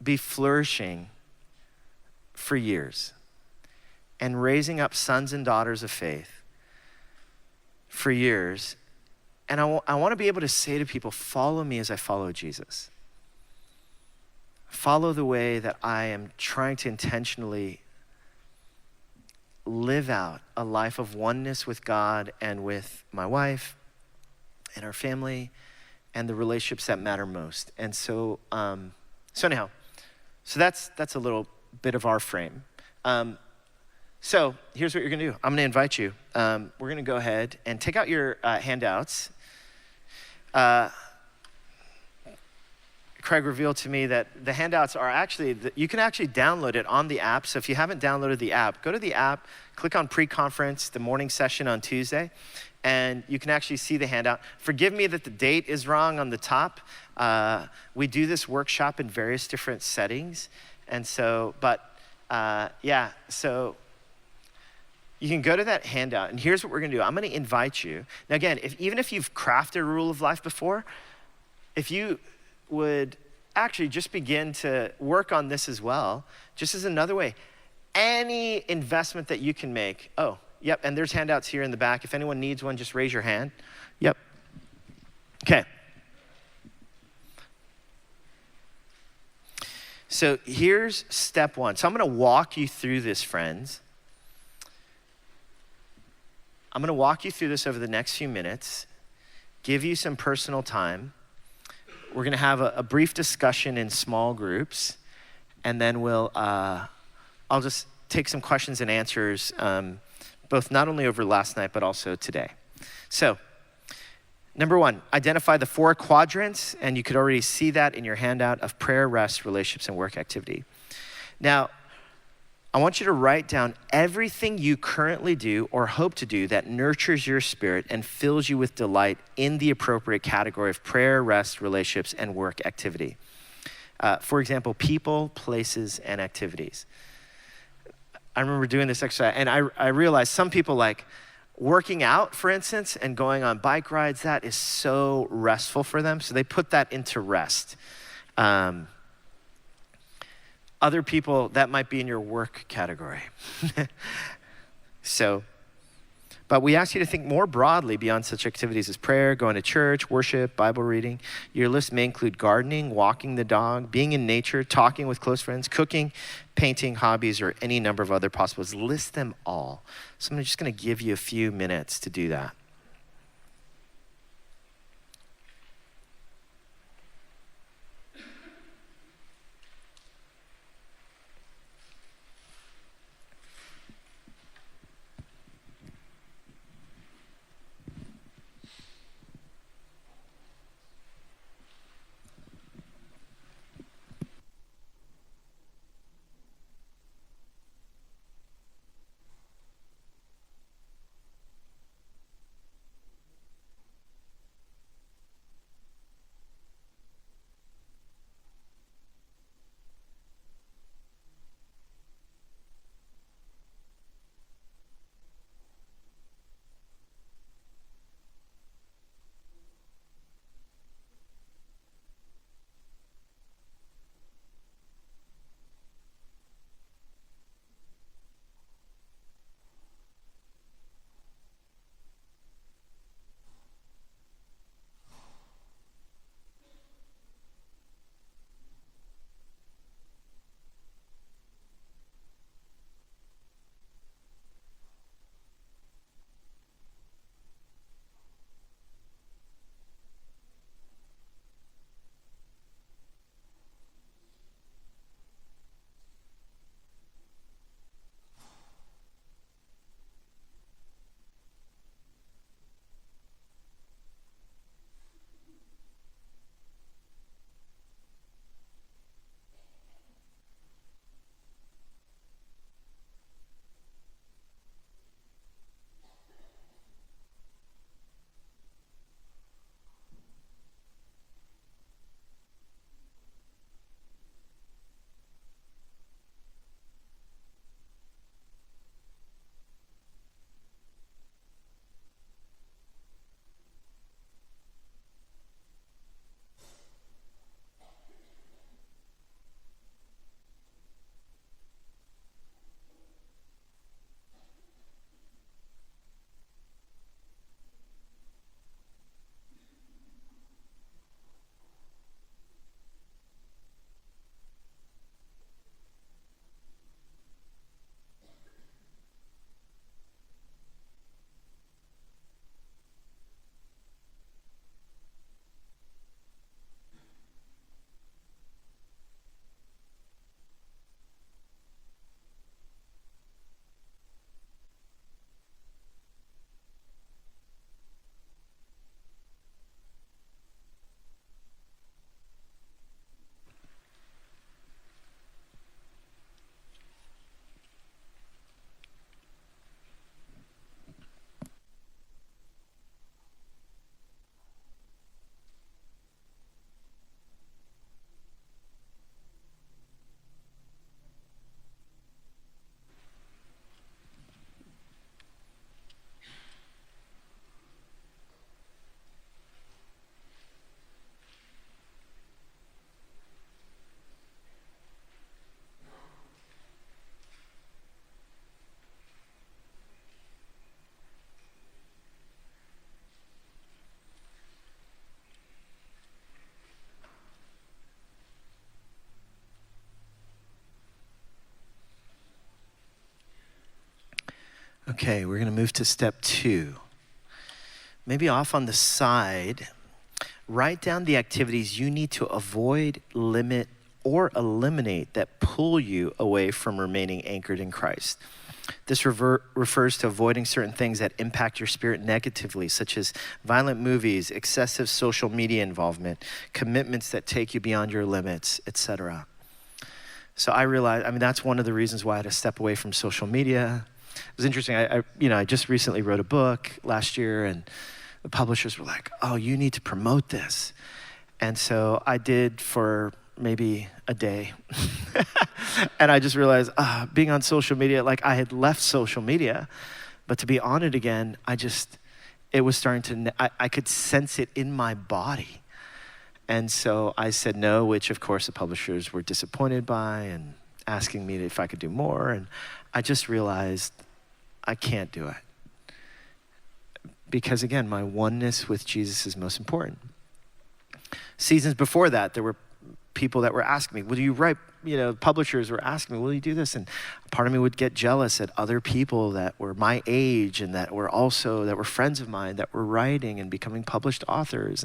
be flourishing for years and raising up sons and daughters of faith for years. And I want to be able to say to people, follow me as I follow Jesus. Follow the way that I am trying to intentionally live out a life of oneness with God and with my wife and our family and the relationships that matter most. And so, anyhow, that's a little bit of our frame. So here's what you're gonna do. I'm gonna invite you. We're gonna go ahead and take out your handouts. Craig revealed to me that the handouts are actually, you can actually download it on the app. So if you haven't downloaded the app, go to the app, click on pre-conference, the morning session on Tuesday, and you can actually see the handout. Forgive me that the date is wrong on the top. We do this workshop in various different settings. And so, so you can go to that handout, and here's what we're gonna do. I'm gonna invite you. Now again, even if you've crafted a rule of life before, if you would actually just begin to work on this as well, just as another way. Any investment that you can make. Oh, yep, and there's handouts here in the back. If anyone needs one, just raise your hand. Yep. Okay. So here's step one. So I'm gonna walk you through this, friends. I'm gonna walk you through this over the next few minutes, give you some personal time. We're gonna have a brief discussion in small groups, and then I'll just take some questions and answers, both not only over last night, but also today. So, number one, identify the 4 quadrants, and you could already see that in your handout of prayer, rest, relationships, and work activity. Now, I want you to write down everything you currently do or hope to do that nurtures your spirit and fills you with delight in the appropriate category of prayer, rest, relationships, and work activity. For example, people, places, and activities. I remember doing this exercise, and I realized some people like working out, for instance, and going on bike rides, that is so restful for them, so they put that into rest. Other people, that might be in your work category. But we ask you to think more broadly beyond such activities as prayer, going to church, worship, Bible reading. Your list may include gardening, walking the dog, being in nature, talking with close friends, cooking, painting, hobbies, or any number of other possibilities. List them all. So I'm just gonna give you a few minutes to do that. Okay, we're going to move to step 2. Maybe off on the side, write down the activities you need to avoid, limit, or eliminate that pull you away from remaining anchored in Christ. This refers to avoiding certain things that impact your spirit negatively, such as violent movies, excessive social media involvement, commitments that take you beyond your limits, etc. So I realized, that's one of the reasons why I had to step away from social media. It was interesting. I just recently wrote a book last year, and the publishers were like, "Oh, you need to promote this." And so I did for maybe a day. And I just realized, being on social media, like I had left social media, but to be on it again, it was starting to, I could sense it in my body. And so I said no, which of course the publishers were disappointed by and asking me if I could do more. And I just realized I can't do it. Because again, my oneness with Jesus is most important. Seasons before that, there were people that were asking me, will you write, publishers were asking me, will you do this? And part of me would get jealous at other people that were my age and that were friends of mine that were writing and becoming published authors.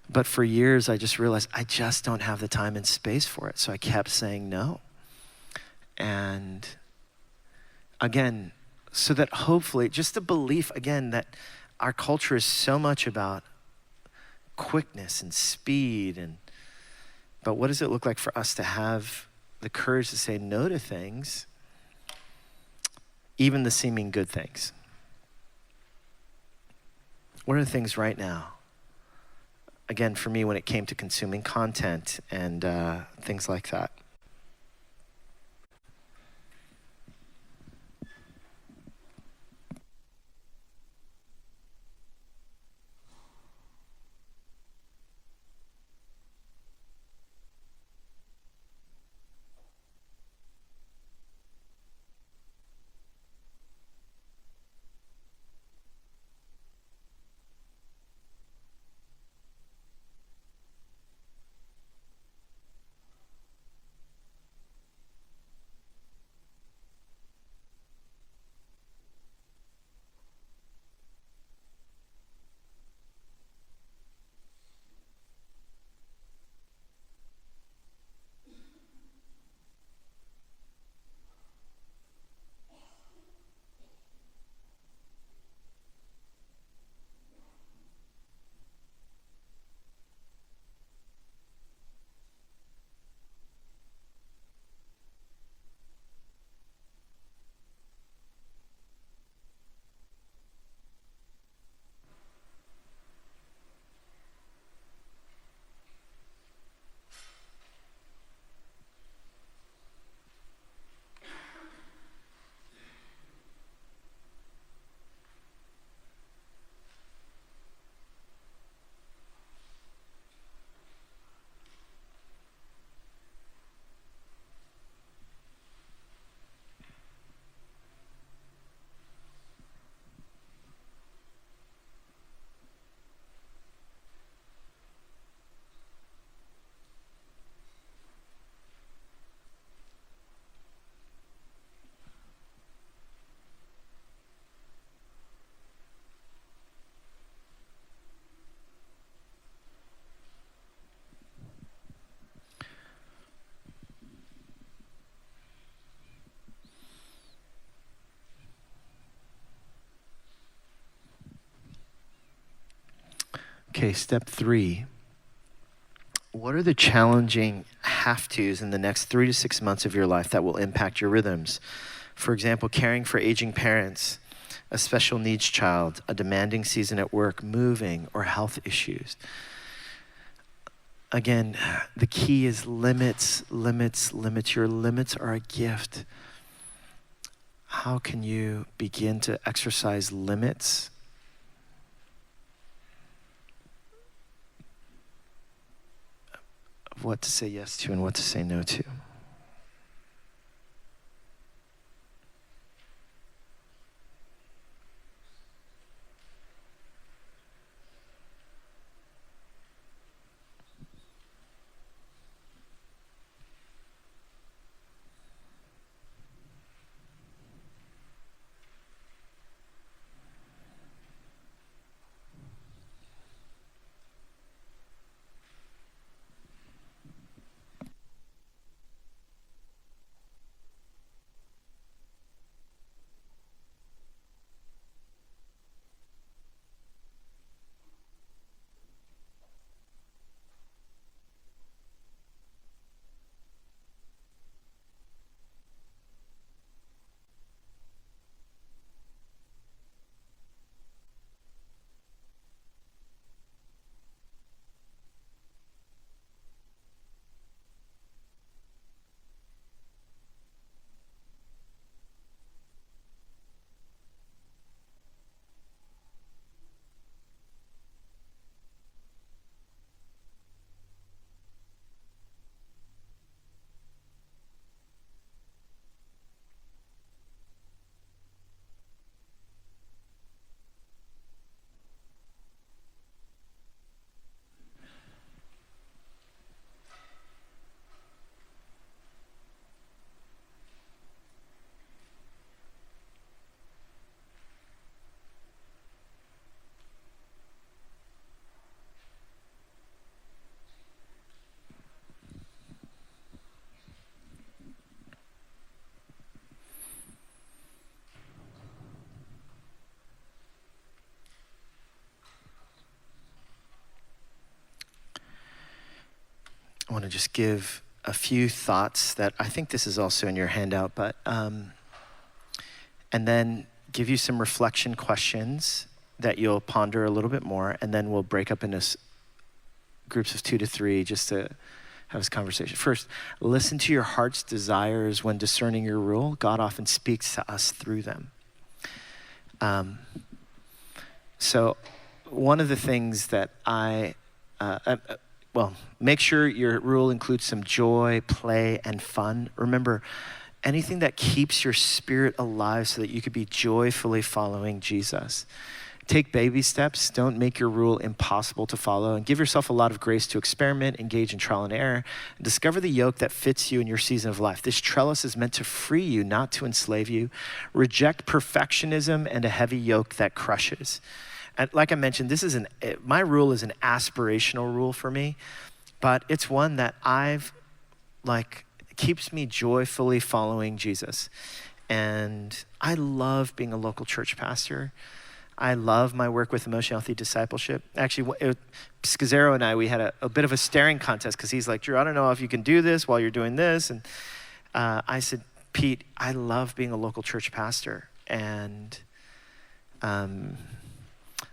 But for years, I just realized I just don't have the time and space for it. So I kept saying no. And again, so that hopefully, just the belief again that our culture is so much about quickness and speed, but what does it look like for us to have the courage to say no to things, even the seeming good things? What are the things right now? Again, for me, when it came to consuming content and things like that. Okay, step 3. What are the challenging have-tos in the next 3 to 6 months of your life that will impact your rhythms? For example, caring for aging parents, a special needs child, a demanding season at work, moving, or health issues. Again, the key is limits, limits, limits. Your limits are a gift. How can you begin to exercise limits? Of what to say yes to and what to say no to. want to just give a few thoughts that I think this is also in your handout, but and then give you some reflection questions that you'll ponder a little bit more, and then we'll break up into groups of 2 to 3 just to have this conversation. First, listen to your heart's desires when discerning your rule. God often speaks to us through them. So one of the things that make sure your rule includes some joy, play, and fun. Remember, anything that keeps your spirit alive so that you could be joyfully following Jesus. Take baby steps. Don't make your rule impossible to follow, and give yourself a lot of grace to experiment, engage in trial and error, and discover the yoke that fits you in your season of life. This trellis is meant to free you, not to enslave you. Reject perfectionism and a heavy yoke that crushes. And like I mentioned, my rule is an aspirational rule for me, but it's one that keeps me joyfully following Jesus. And I love being a local church pastor. I love my work with emotional healthy discipleship. Actually, Scazzaro and we had a bit of a staring contest because he's like, Drew, I don't know if you can do this while you're doing this. And I said, Pete, I love being a local church pastor. And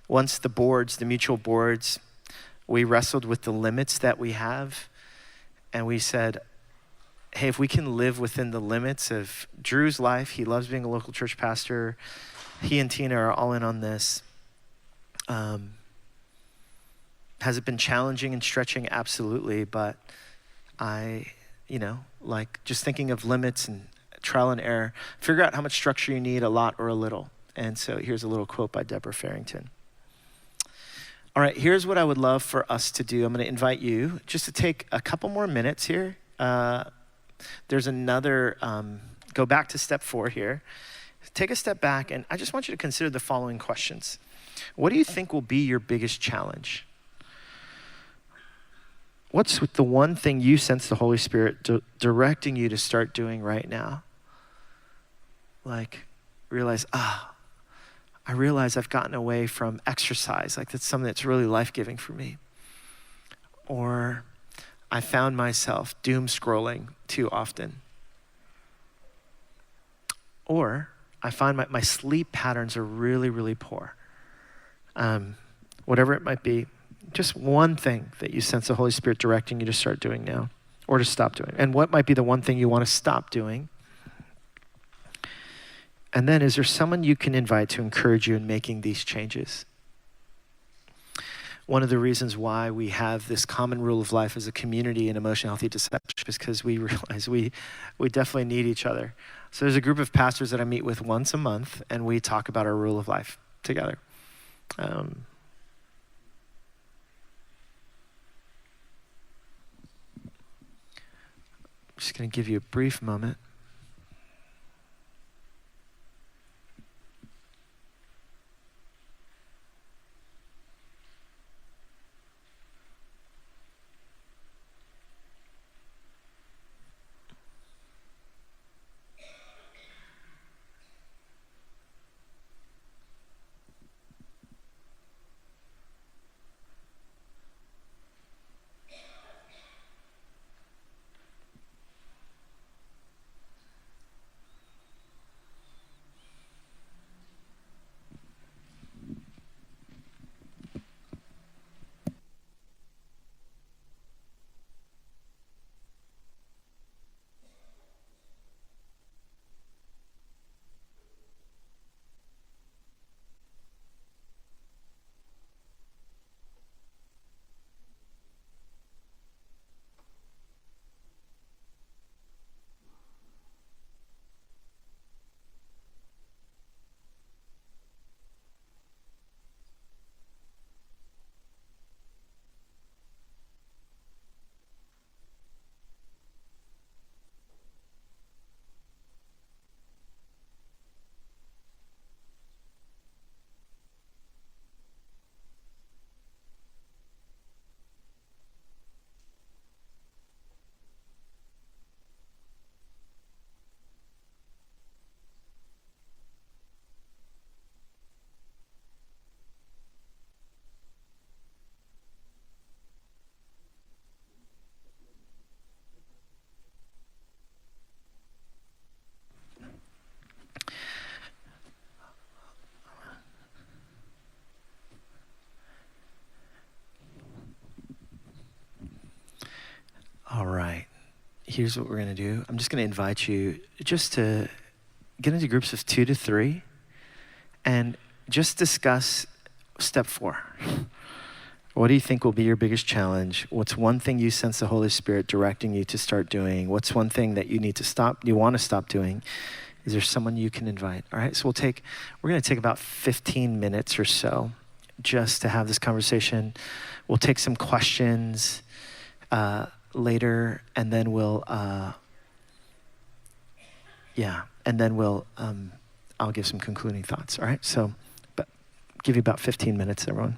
once the mutual boards, we wrestled with the limits that we have. And we said, hey, if we can live within the limits of Drew's life, he loves being a local church pastor. He and Tina are all in on this. Has it been challenging and stretching? Absolutely. But just thinking of limits and trial and error, figure out how much structure you need, a lot or a little. And so here's a little quote by Deborah Farrington. All right, here's what I would love for us to do. I'm going to invite you just to take a couple more minutes here. There's another, go back to step 4 here. Take a step back, and I just want you to consider the following questions. What do you think will be your biggest challenge? What's the one thing you sense the Holy Spirit directing you to start doing right now? Realize, I realize I've gotten away from exercise. That's something that's really life-giving for me. Or I found myself doom scrolling too often. Or I find my sleep patterns are really, really poor. Whatever it might be, just one thing that you sense the Holy Spirit directing you to start doing now or to stop doing. And what might be the one thing you want to stop doing? And then is there someone you can invite to encourage you in making these changes? One of the reasons why we have this common rule of life as a community in emotional healthy discipleship is because we realize we definitely need each other. So there's a group of pastors that I meet with once a month, and we talk about our rule of life together. I'm just going to give you a brief moment. here's what we're going to do. I'm just going to invite you just to get into groups of 2 to 3 and just discuss step 4. What do you think will be your biggest challenge? What's one thing you sense the Holy Spirit directing you to start doing? What's one thing that you want to stop doing? Is there someone you can invite? All right, so we're going to take about 15 minutes or so just to have this conversation. We'll take some questions later, and then I'll give some concluding thoughts. All right, so but give you about 15 minutes, everyone.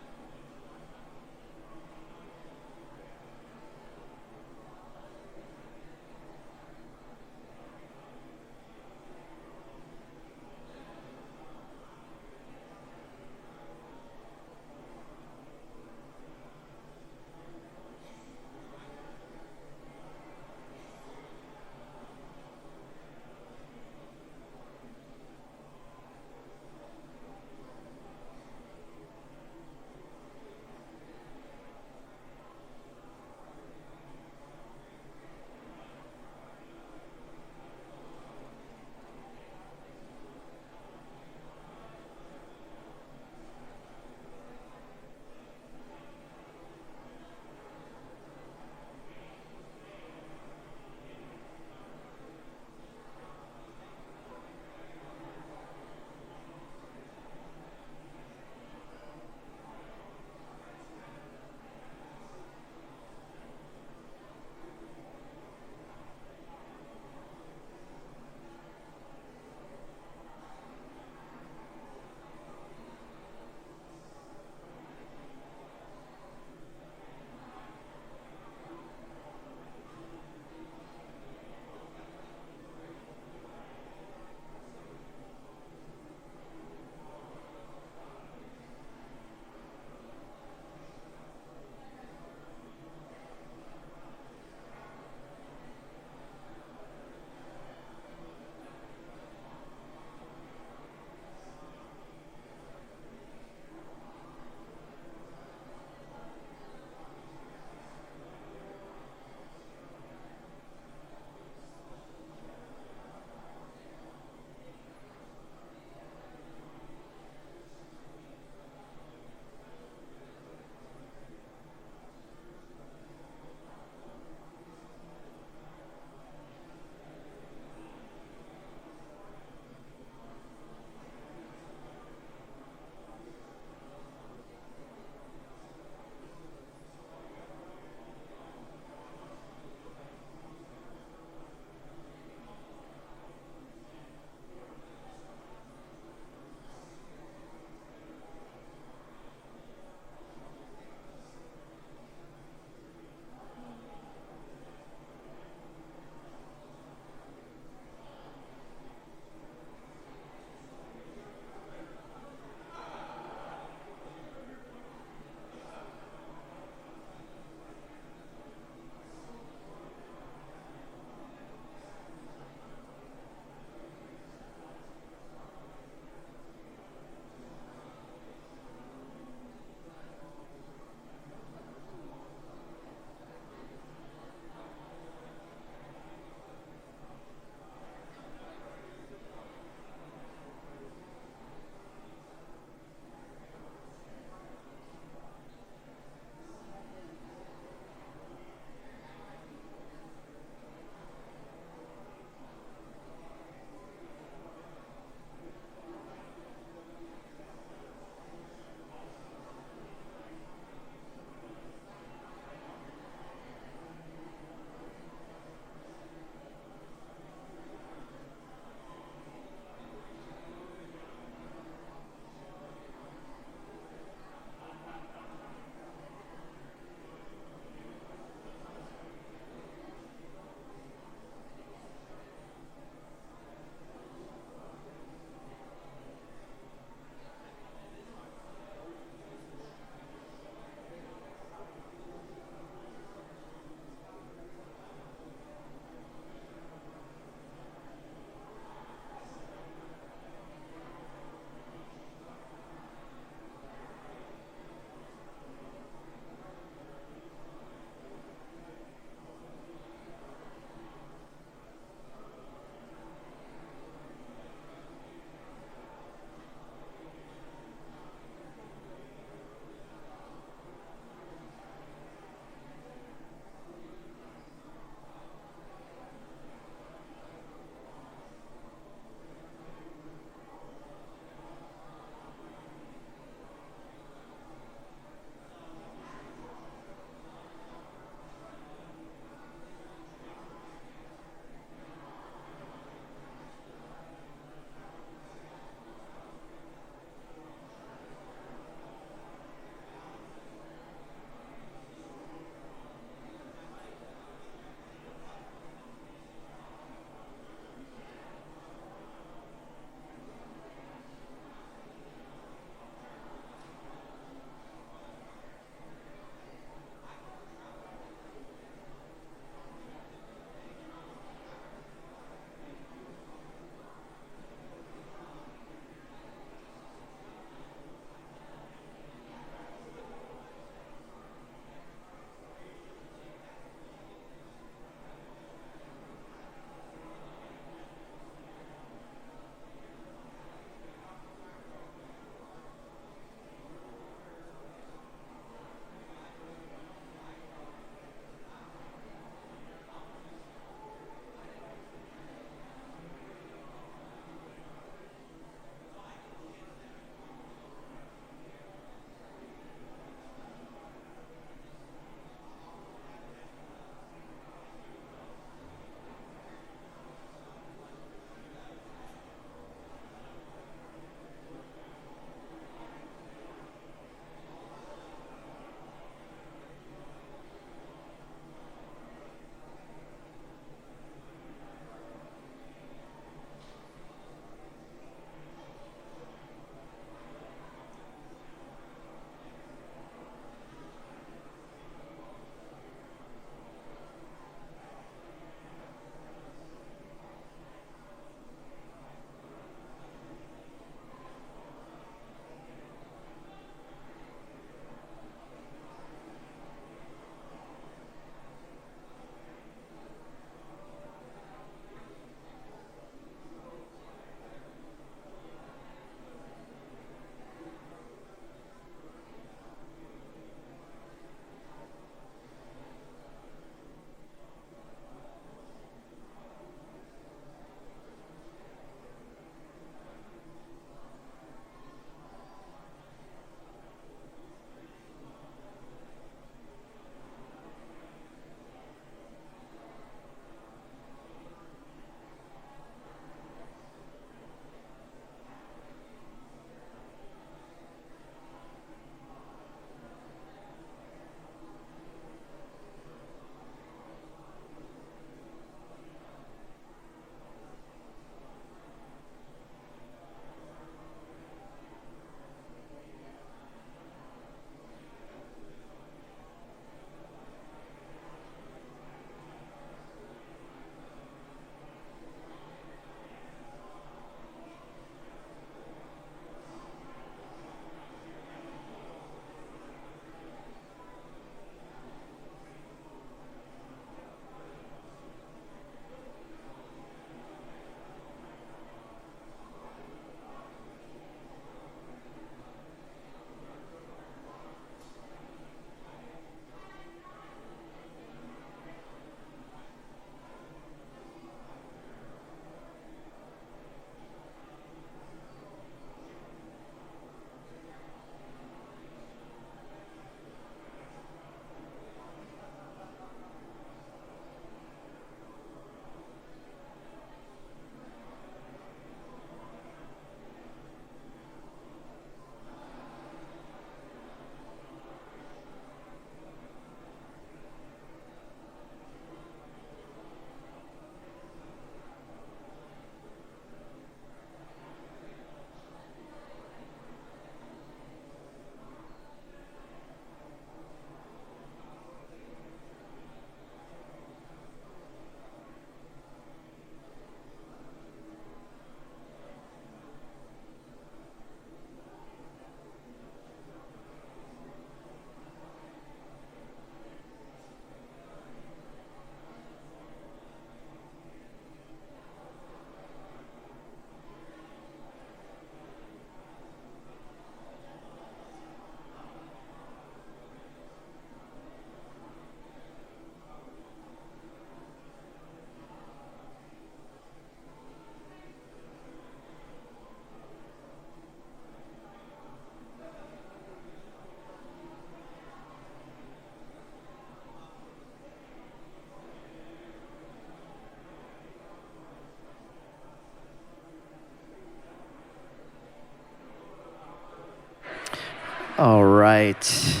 All right.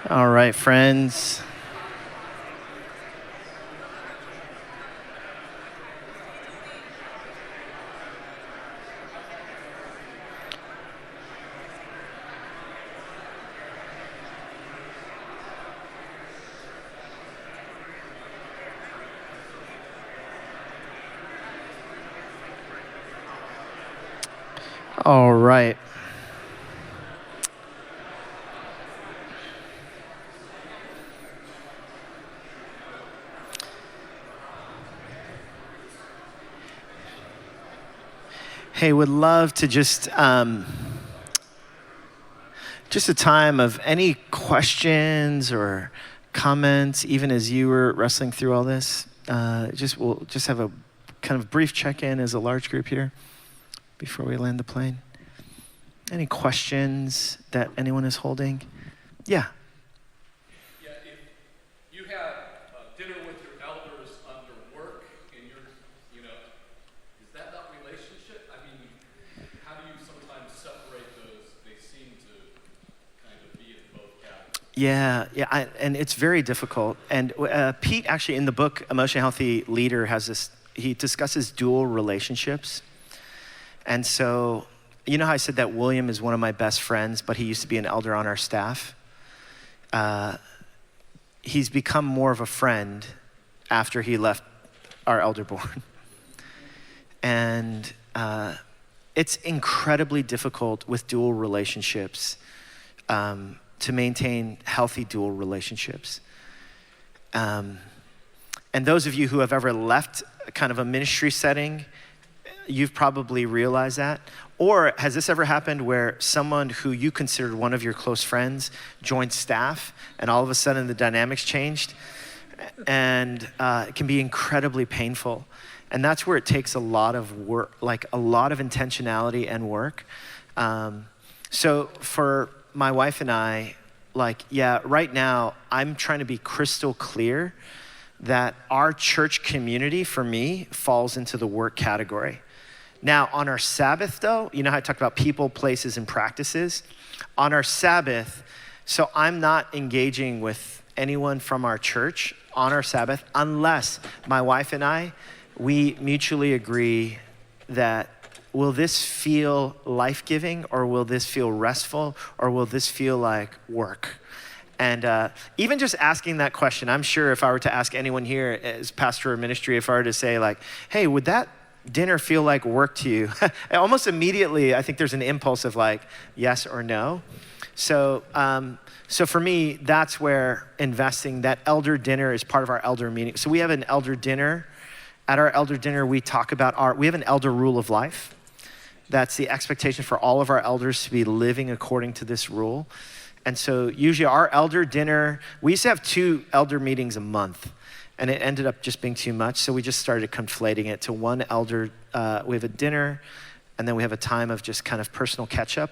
All right, friends. All right. Hey, would love to just a time of any questions or comments, even as you were wrestling through all this. We'll just have a kind of brief check-in as a large group here before we land the plane. Any questions that anyone is holding? Yeah. Yeah, if you have dinner with your elders under work and is that relationship? I mean, how do you sometimes separate those? They seem to kind of be in both categories. And it's very difficult. And Pete actually in the book, Emotionally Healthy Leader, he discusses dual relationships. And so, you know how I said that William is one of my best friends, but he used to be an elder on our staff? He's become more of a friend after he left our elder board. And it's incredibly difficult with dual relationships to maintain healthy dual relationships. And those of you who have ever left kind of a ministry setting, you've probably realized that. Or has this ever happened where someone who you considered one of your close friends joined staff and all of a sudden the dynamics changed? And it can be incredibly painful. And that's where it takes a lot of work, like a lot of intentionality and work. So for my wife and I, right now, I'm trying to be crystal clear that our church community, for me, falls into the work category. Now, on our Sabbath, though, you know how I talked about people, places, and practices? On our Sabbath, so I'm not engaging with anyone from our church on our Sabbath unless my wife and I, we mutually agree that will this feel life-giving, or will this feel restful, or will this feel like work? And even just asking that question, I'm sure if I were to ask anyone here as pastor or ministry, if I were to say hey, would that dinner feel like work to you? Almost immediately, I think there's an impulse of yes or no. So for me, that's where investing, that elder dinner is part of our elder meeting. So we have an elder dinner. At our elder dinner, we talk about we have an elder rule of life. That's the expectation for all of our elders to be living according to this rule. And so usually our elder dinner, we used to have 2 elder meetings a month, and it ended up just being too much. So we just started conflating it to one elder. We have a dinner, and then we have a time of just kind of personal catch up.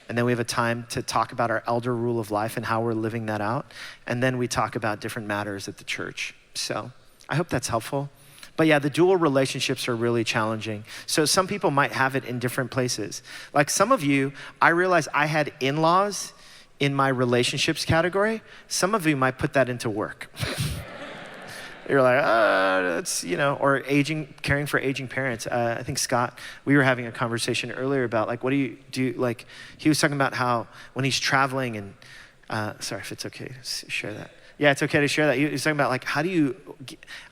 And then we have a time to talk about our elder rule of life and how we're living that out. And then we talk about different matters at the church. So I hope that's helpful. But yeah, the dual relationships are really challenging. So some people might have it in different places. Like some of you, I realized I had in-laws in my relationships category. Some of you might put that into work. You're like, that's, or caring for aging parents. I think Scott, we were having a conversation earlier about what do you do? He was talking about how when he's traveling and, sorry if it's okay to share that. Yeah, it's okay to share that. He was talking about how do you,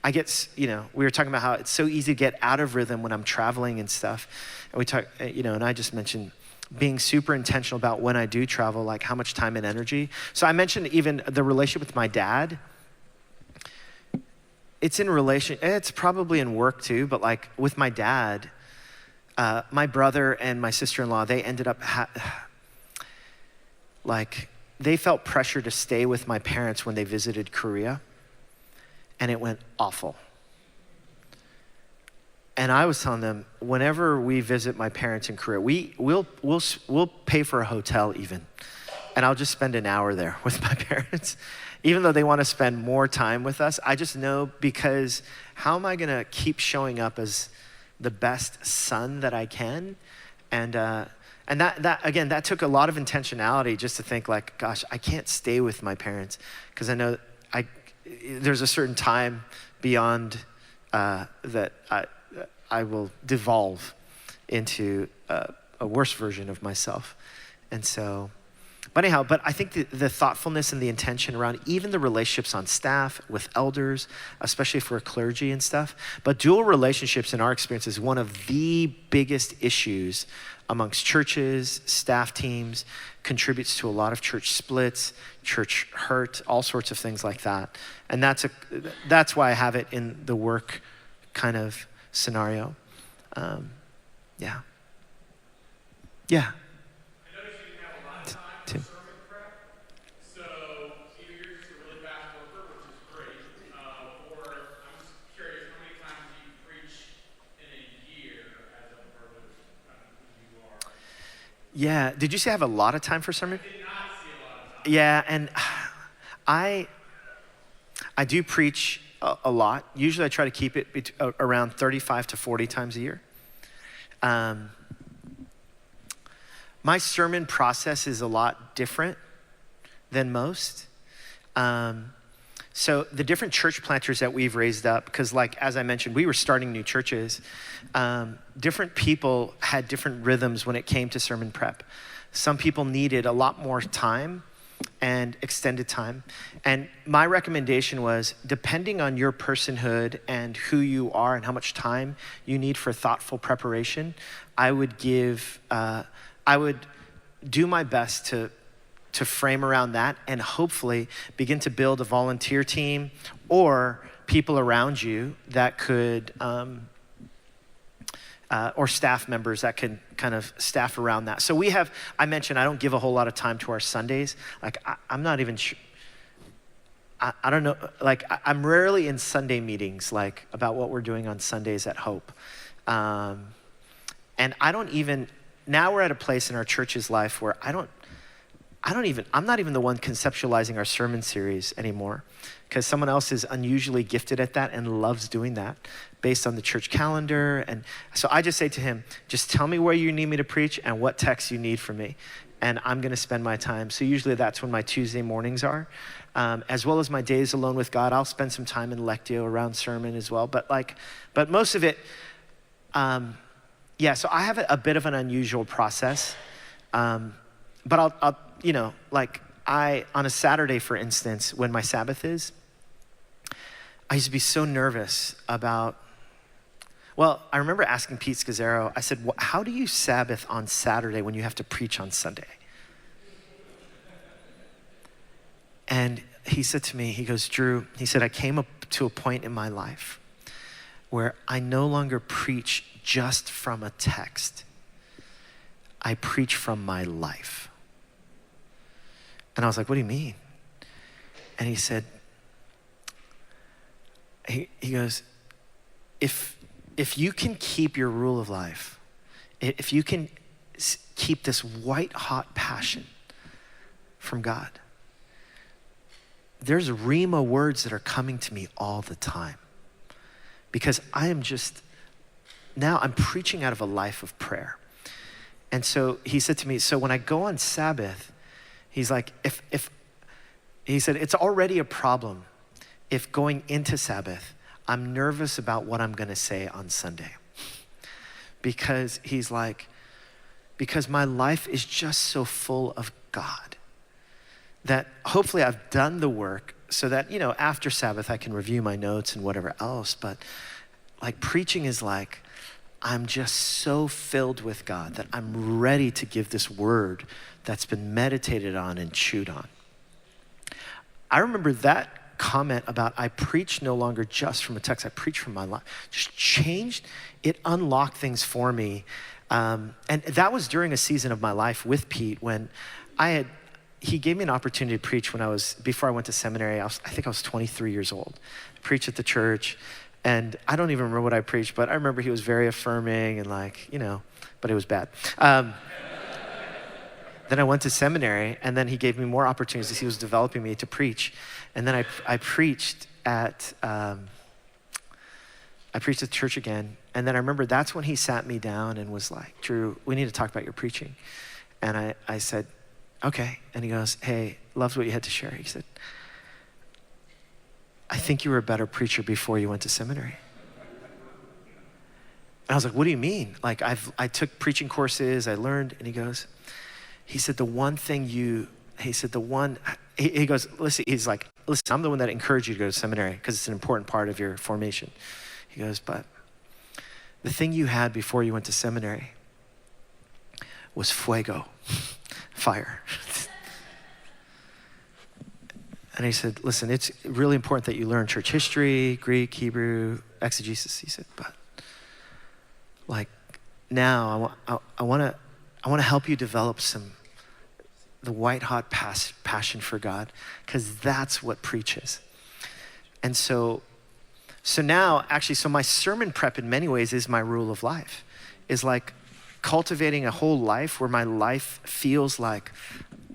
we were talking about how it's so easy to get out of rhythm when I'm traveling and stuff. And we talk, and I just mentioned being super intentional about when I do travel, how much time and energy. So I mentioned even the relationship with my dad. It's probably in work too, but with my dad, my brother and my sister-in-law, they ended up, they felt pressure to stay with my parents when they visited Korea, and it went awful. And I was telling them, whenever we visit my parents in Korea, we'll pay for a hotel even, and I'll just spend an hour there with my parents. Even though they want to spend more time with us, I just know, because how am I going to keep showing up as the best son that I can? And And that took a lot of intentionality just to think like, gosh, I can't stay with my parents because I know there's a certain time beyond that I will devolve into a worse version of myself. And so, but I think the thoughtfulness and the intention around even the relationships on staff with elders, especially for clergy and stuff, but dual relationships in our experience is one of the biggest issues amongst churches, staff teams, contributes to a lot of church splits, church hurt, all sorts of things like that. And that's why I have it in the work kind of scenario. Yeah. I noticed you didn't have a lot of time for sermon prep, so either you're just a really fast worker, which is great, or I'm just curious, how many times do you preach in a year as a part of kind of who you are? Yeah, did you say I have a lot of time for sermon? I did not see a lot of time. Yeah, and I do preach a lot. Usually I try to keep it around 35 to 40 times a year. My sermon process is a lot different than most. So the different church planters that we've raised up, because like, as I mentioned, we were starting new churches. Different people had different rhythms when it came to sermon prep. Some people needed a lot more time and extended time. And my recommendation was, depending on your personhood and who you are and how much time you need for thoughtful preparation, I would do my best to frame around that and hopefully begin to build a volunteer team or people around you that could, or staff members that can kind of staff around that. So I mentioned I don't give a whole lot of time to our Sundays. Like I'm not even sure, I don't know, like I'm rarely in Sunday meetings like about what we're doing on Sundays at Hope. And now we're at a place in our church's life where I'm not even the one conceptualizing our sermon series anymore, because someone else is unusually gifted at that and loves doing that based on the church calendar. And so I just say to him, just tell me where you need me to preach and what text you need from me. And I'm gonna spend my time. So usually that's when my Tuesday mornings are, as well as my days alone with God. I'll spend some time in Lectio around sermon as well. But most of it, so I have a bit of an unusual process. But I'll on a Saturday, for instance, when my Sabbath is, I used to be so nervous about, I remember asking Pete Scazzaro, I said, how do you Sabbath on Saturday when you have to preach on Sunday? And he said to me, he goes, Drew, he said, I came up to a point in my life where I no longer preach just from a text. I preach from my life. And I was like, what do you mean? And he said, he goes, if you can keep your rule of life, if you can keep this white hot passion from God, there's Rhema words that are coming to me all the time, because I'm preaching out of a life of prayer. And so he said to me, so when I go on Sabbath, he's like, he said, it's already a problem if going into Sabbath, I'm nervous about what I'm gonna say on Sunday. Because he's like, because my life is just so full of God that hopefully I've done the work so that, after Sabbath I can review my notes and whatever else. But like preaching is like, I'm just so filled with God that I'm ready to give this word that's been meditated on and chewed on. I remember that comment about I preach no longer just from a text, I preach from my life, just changed, it unlocked things for me. And that was during a season of my life with Pete when he gave me an opportunity to preach before I went to seminary. I think I was 23 years old, preach at the church. And I don't even remember what I preached, but I remember he was very affirming and but it was bad. Then I went to seminary, and then he gave me more opportunities as he was developing me to preach. And then I preached at I preached at church again. And then I remember that's when he sat me down and was like, Drew, we need to talk about your preaching. And I said, okay. And he goes, hey, loved what you had to share. He said, I think you were a better preacher before you went to seminary. And I was like, what do you mean? Like I took preaching courses, I learned, and he said, he goes, listen, he's like, listen, I'm the one that encouraged you to go to seminary because it's an important part of your formation. He goes, but the thing you had before you went to seminary was fuego, fire. And he said, listen, it's really important that you learn church history, Greek, Hebrew, exegesis. He said, but like now I want to help you develop the white hot passion for God, because that's what preaches. And so now actually, so my sermon prep in many ways is my rule of life, is like cultivating a whole life where my life feels like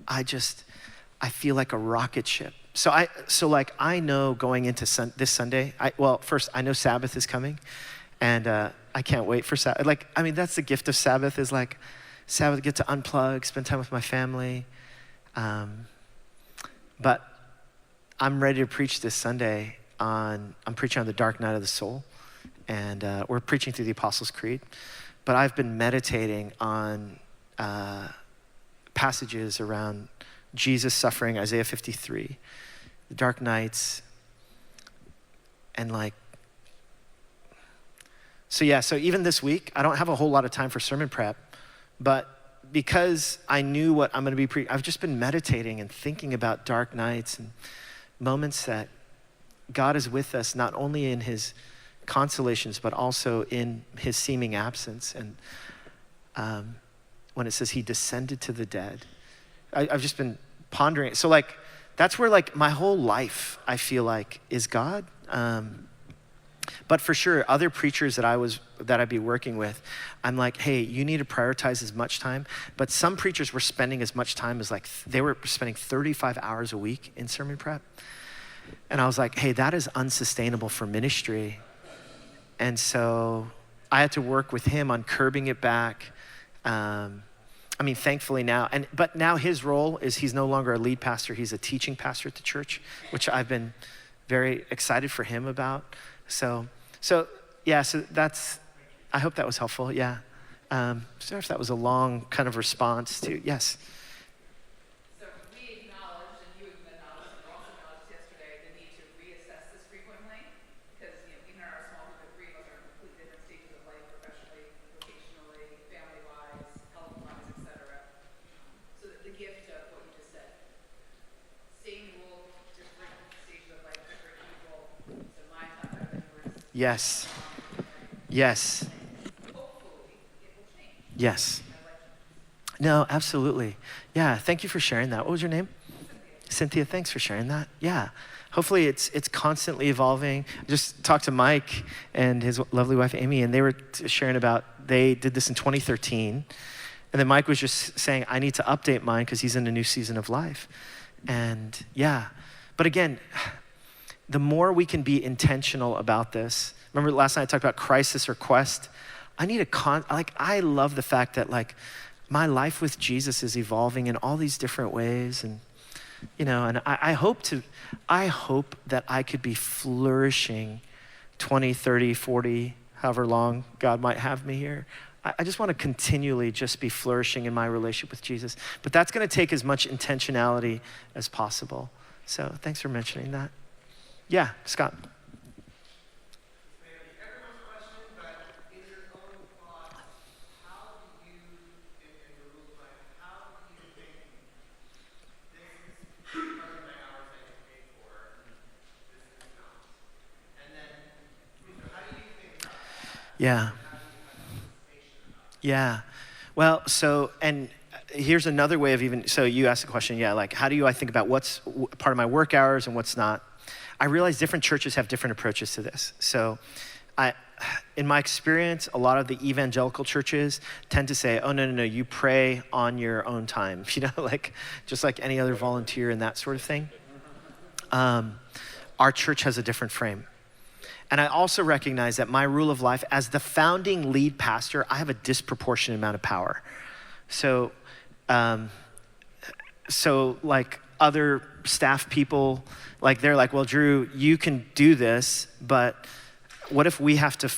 I feel like a rocket ship. So I know going into this Sunday, first I know Sabbath is coming, and I can't wait for Sabbath. Like, I mean, that's the gift of Sabbath, is like Sabbath, get to unplug, spend time with my family. But I'm ready to preach this Sunday I'm preaching on the dark night of the soul, and we're preaching through the Apostles' Creed. But I've been meditating on passages around Jesus suffering, Isaiah 53, the dark nights, and so even this week, I don't have a whole lot of time for sermon prep, but because I knew what I'm gonna be preaching, I've just been meditating and thinking about dark nights and moments that God is with us, not only in his consolations, but also in his seeming absence. And when it says he descended to the dead, I've just been pondering it. So that's where my whole life, I feel like, is God. But for sure, other preachers that I'd be working with, I'm like, hey, you need to prioritize as much time. But some preachers were spending as much time as they were spending 35 hours a week in sermon prep. And I was like, hey, that is unsustainable for ministry. And so I had to work with him on curbing it back. Thankfully now, but now his role is he's no longer a lead pastor, he's a teaching pastor at the church, which I've been very excited for him about. So that's, I hope that was helpful, yeah. Sorry if that was a long kind of response to, yes. So we acknowledged, and you acknowledged, and also acknowledged yesterday, the need to reassess this frequently, because even in our small group of three of us are in completely different stages of life, professionally, vocationally, family-wise, health-wise, et cetera. So the gift of what you just said, same rule, different stages of life, different people. So mine's not better than yours. Yes. Yes. Hopefully, it will change. Yes. No, absolutely. Yeah, thank you for sharing that. What was your name? Cynthia, thanks for sharing that. Yeah, hopefully it's constantly evolving. I just talked to Mike and his lovely wife, Amy, and they were sharing about, they did this in 2013. And then Mike was just saying, I need to update mine because he's in a new season of life. And yeah, but again, the more we can be intentional about this. Remember last night I talked about crisis or quest? I need I love the fact that my life with Jesus is evolving in all these different ways. And, and I hope that I could be flourishing 20, 30, 40, however long God might have me here. I just want to continually just be flourishing in my relationship with Jesus. But that's going to take as much intentionality as possible. So thanks for mentioning that. Yeah, Scott. Yeah. Yeah. Well, and here's another way of so you asked the question, how do I think about what's part of my work hours and what's not? I realize different churches have different approaches to this. So in my experience, a lot of the evangelical churches tend to say, oh, no, you pray on your own time, just like any other volunteer and that sort of thing. Our church has a different frame. And I also recognize that my rule of life as the founding lead pastor, I have a disproportionate amount of power. So like other staff people, like they're like, well, Drew, you can do this, but what if we have to,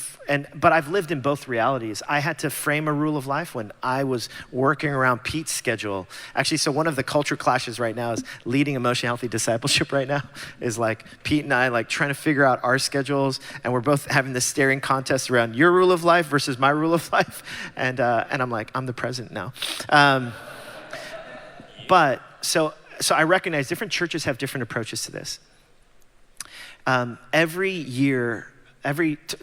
but I've lived in both realities. I had to frame a rule of life when I was working around Pete's schedule. Actually, so one of the culture clashes right now is leading emotionally healthy discipleship right now, is like Pete and I like trying to figure out our schedules, and we're both having this staring contest around your rule of life versus my rule of life. And I'm like, I'm the president now. But so I recognize different churches have different approaches to this.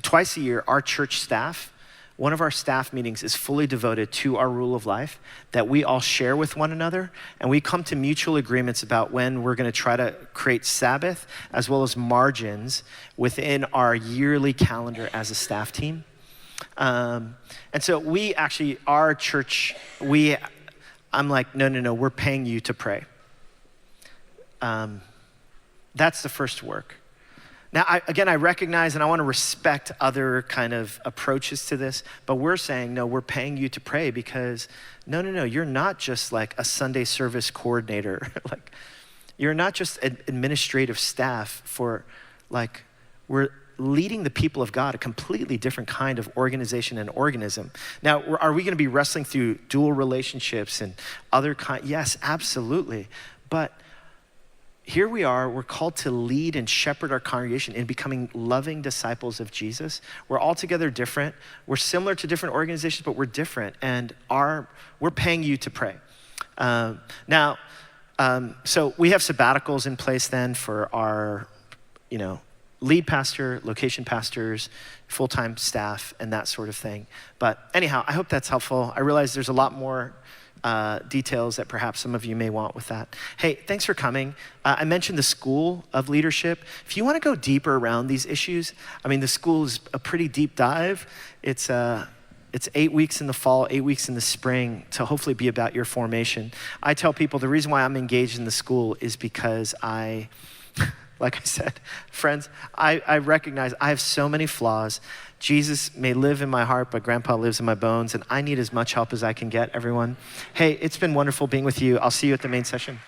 Twice a year, our church staff, one of our staff meetings is fully devoted to our rule of life that we all share with one another, and we come to mutual agreements about when we're going to try to create Sabbath as well as margins within our yearly calendar as a staff team. And so we actually, our church, I'm like, no, we're paying you to pray. That's the first work. Now, I recognize and I want to respect other kind of approaches to this, but we're saying, no, we're paying you to pray because, no, you're not just like a Sunday service coordinator. Like, you're not just an administrative staff for, like, we're leading the people of God, a completely different kind of organization and organism. Now, are we going to be wrestling through dual relationships and other kind? Yes, absolutely. But here we are, we're called to lead and shepherd our congregation in becoming loving disciples of Jesus. We're altogether different. We're similar to different organizations, but we're different, and we're paying you to pray. So we have sabbaticals in place then for our, lead pastor, location pastors, full-time staff, and that sort of thing. But anyhow, I hope that's helpful. I realize there's a lot more details that perhaps some of you may want with that. Hey, thanks for coming. I mentioned the School of Leadership. If you want to go deeper around these issues, the school is a pretty deep dive. It's 8 weeks in the fall, 8 weeks in the spring to hopefully be about your formation. I tell people the reason why I'm engaged in the school is because like I said, friends, I recognize I have so many flaws. Jesus may live in my heart, but Grandpa lives in my bones, and I need as much help as I can get, everyone. Hey, it's been wonderful being with you. I'll see you at the main session.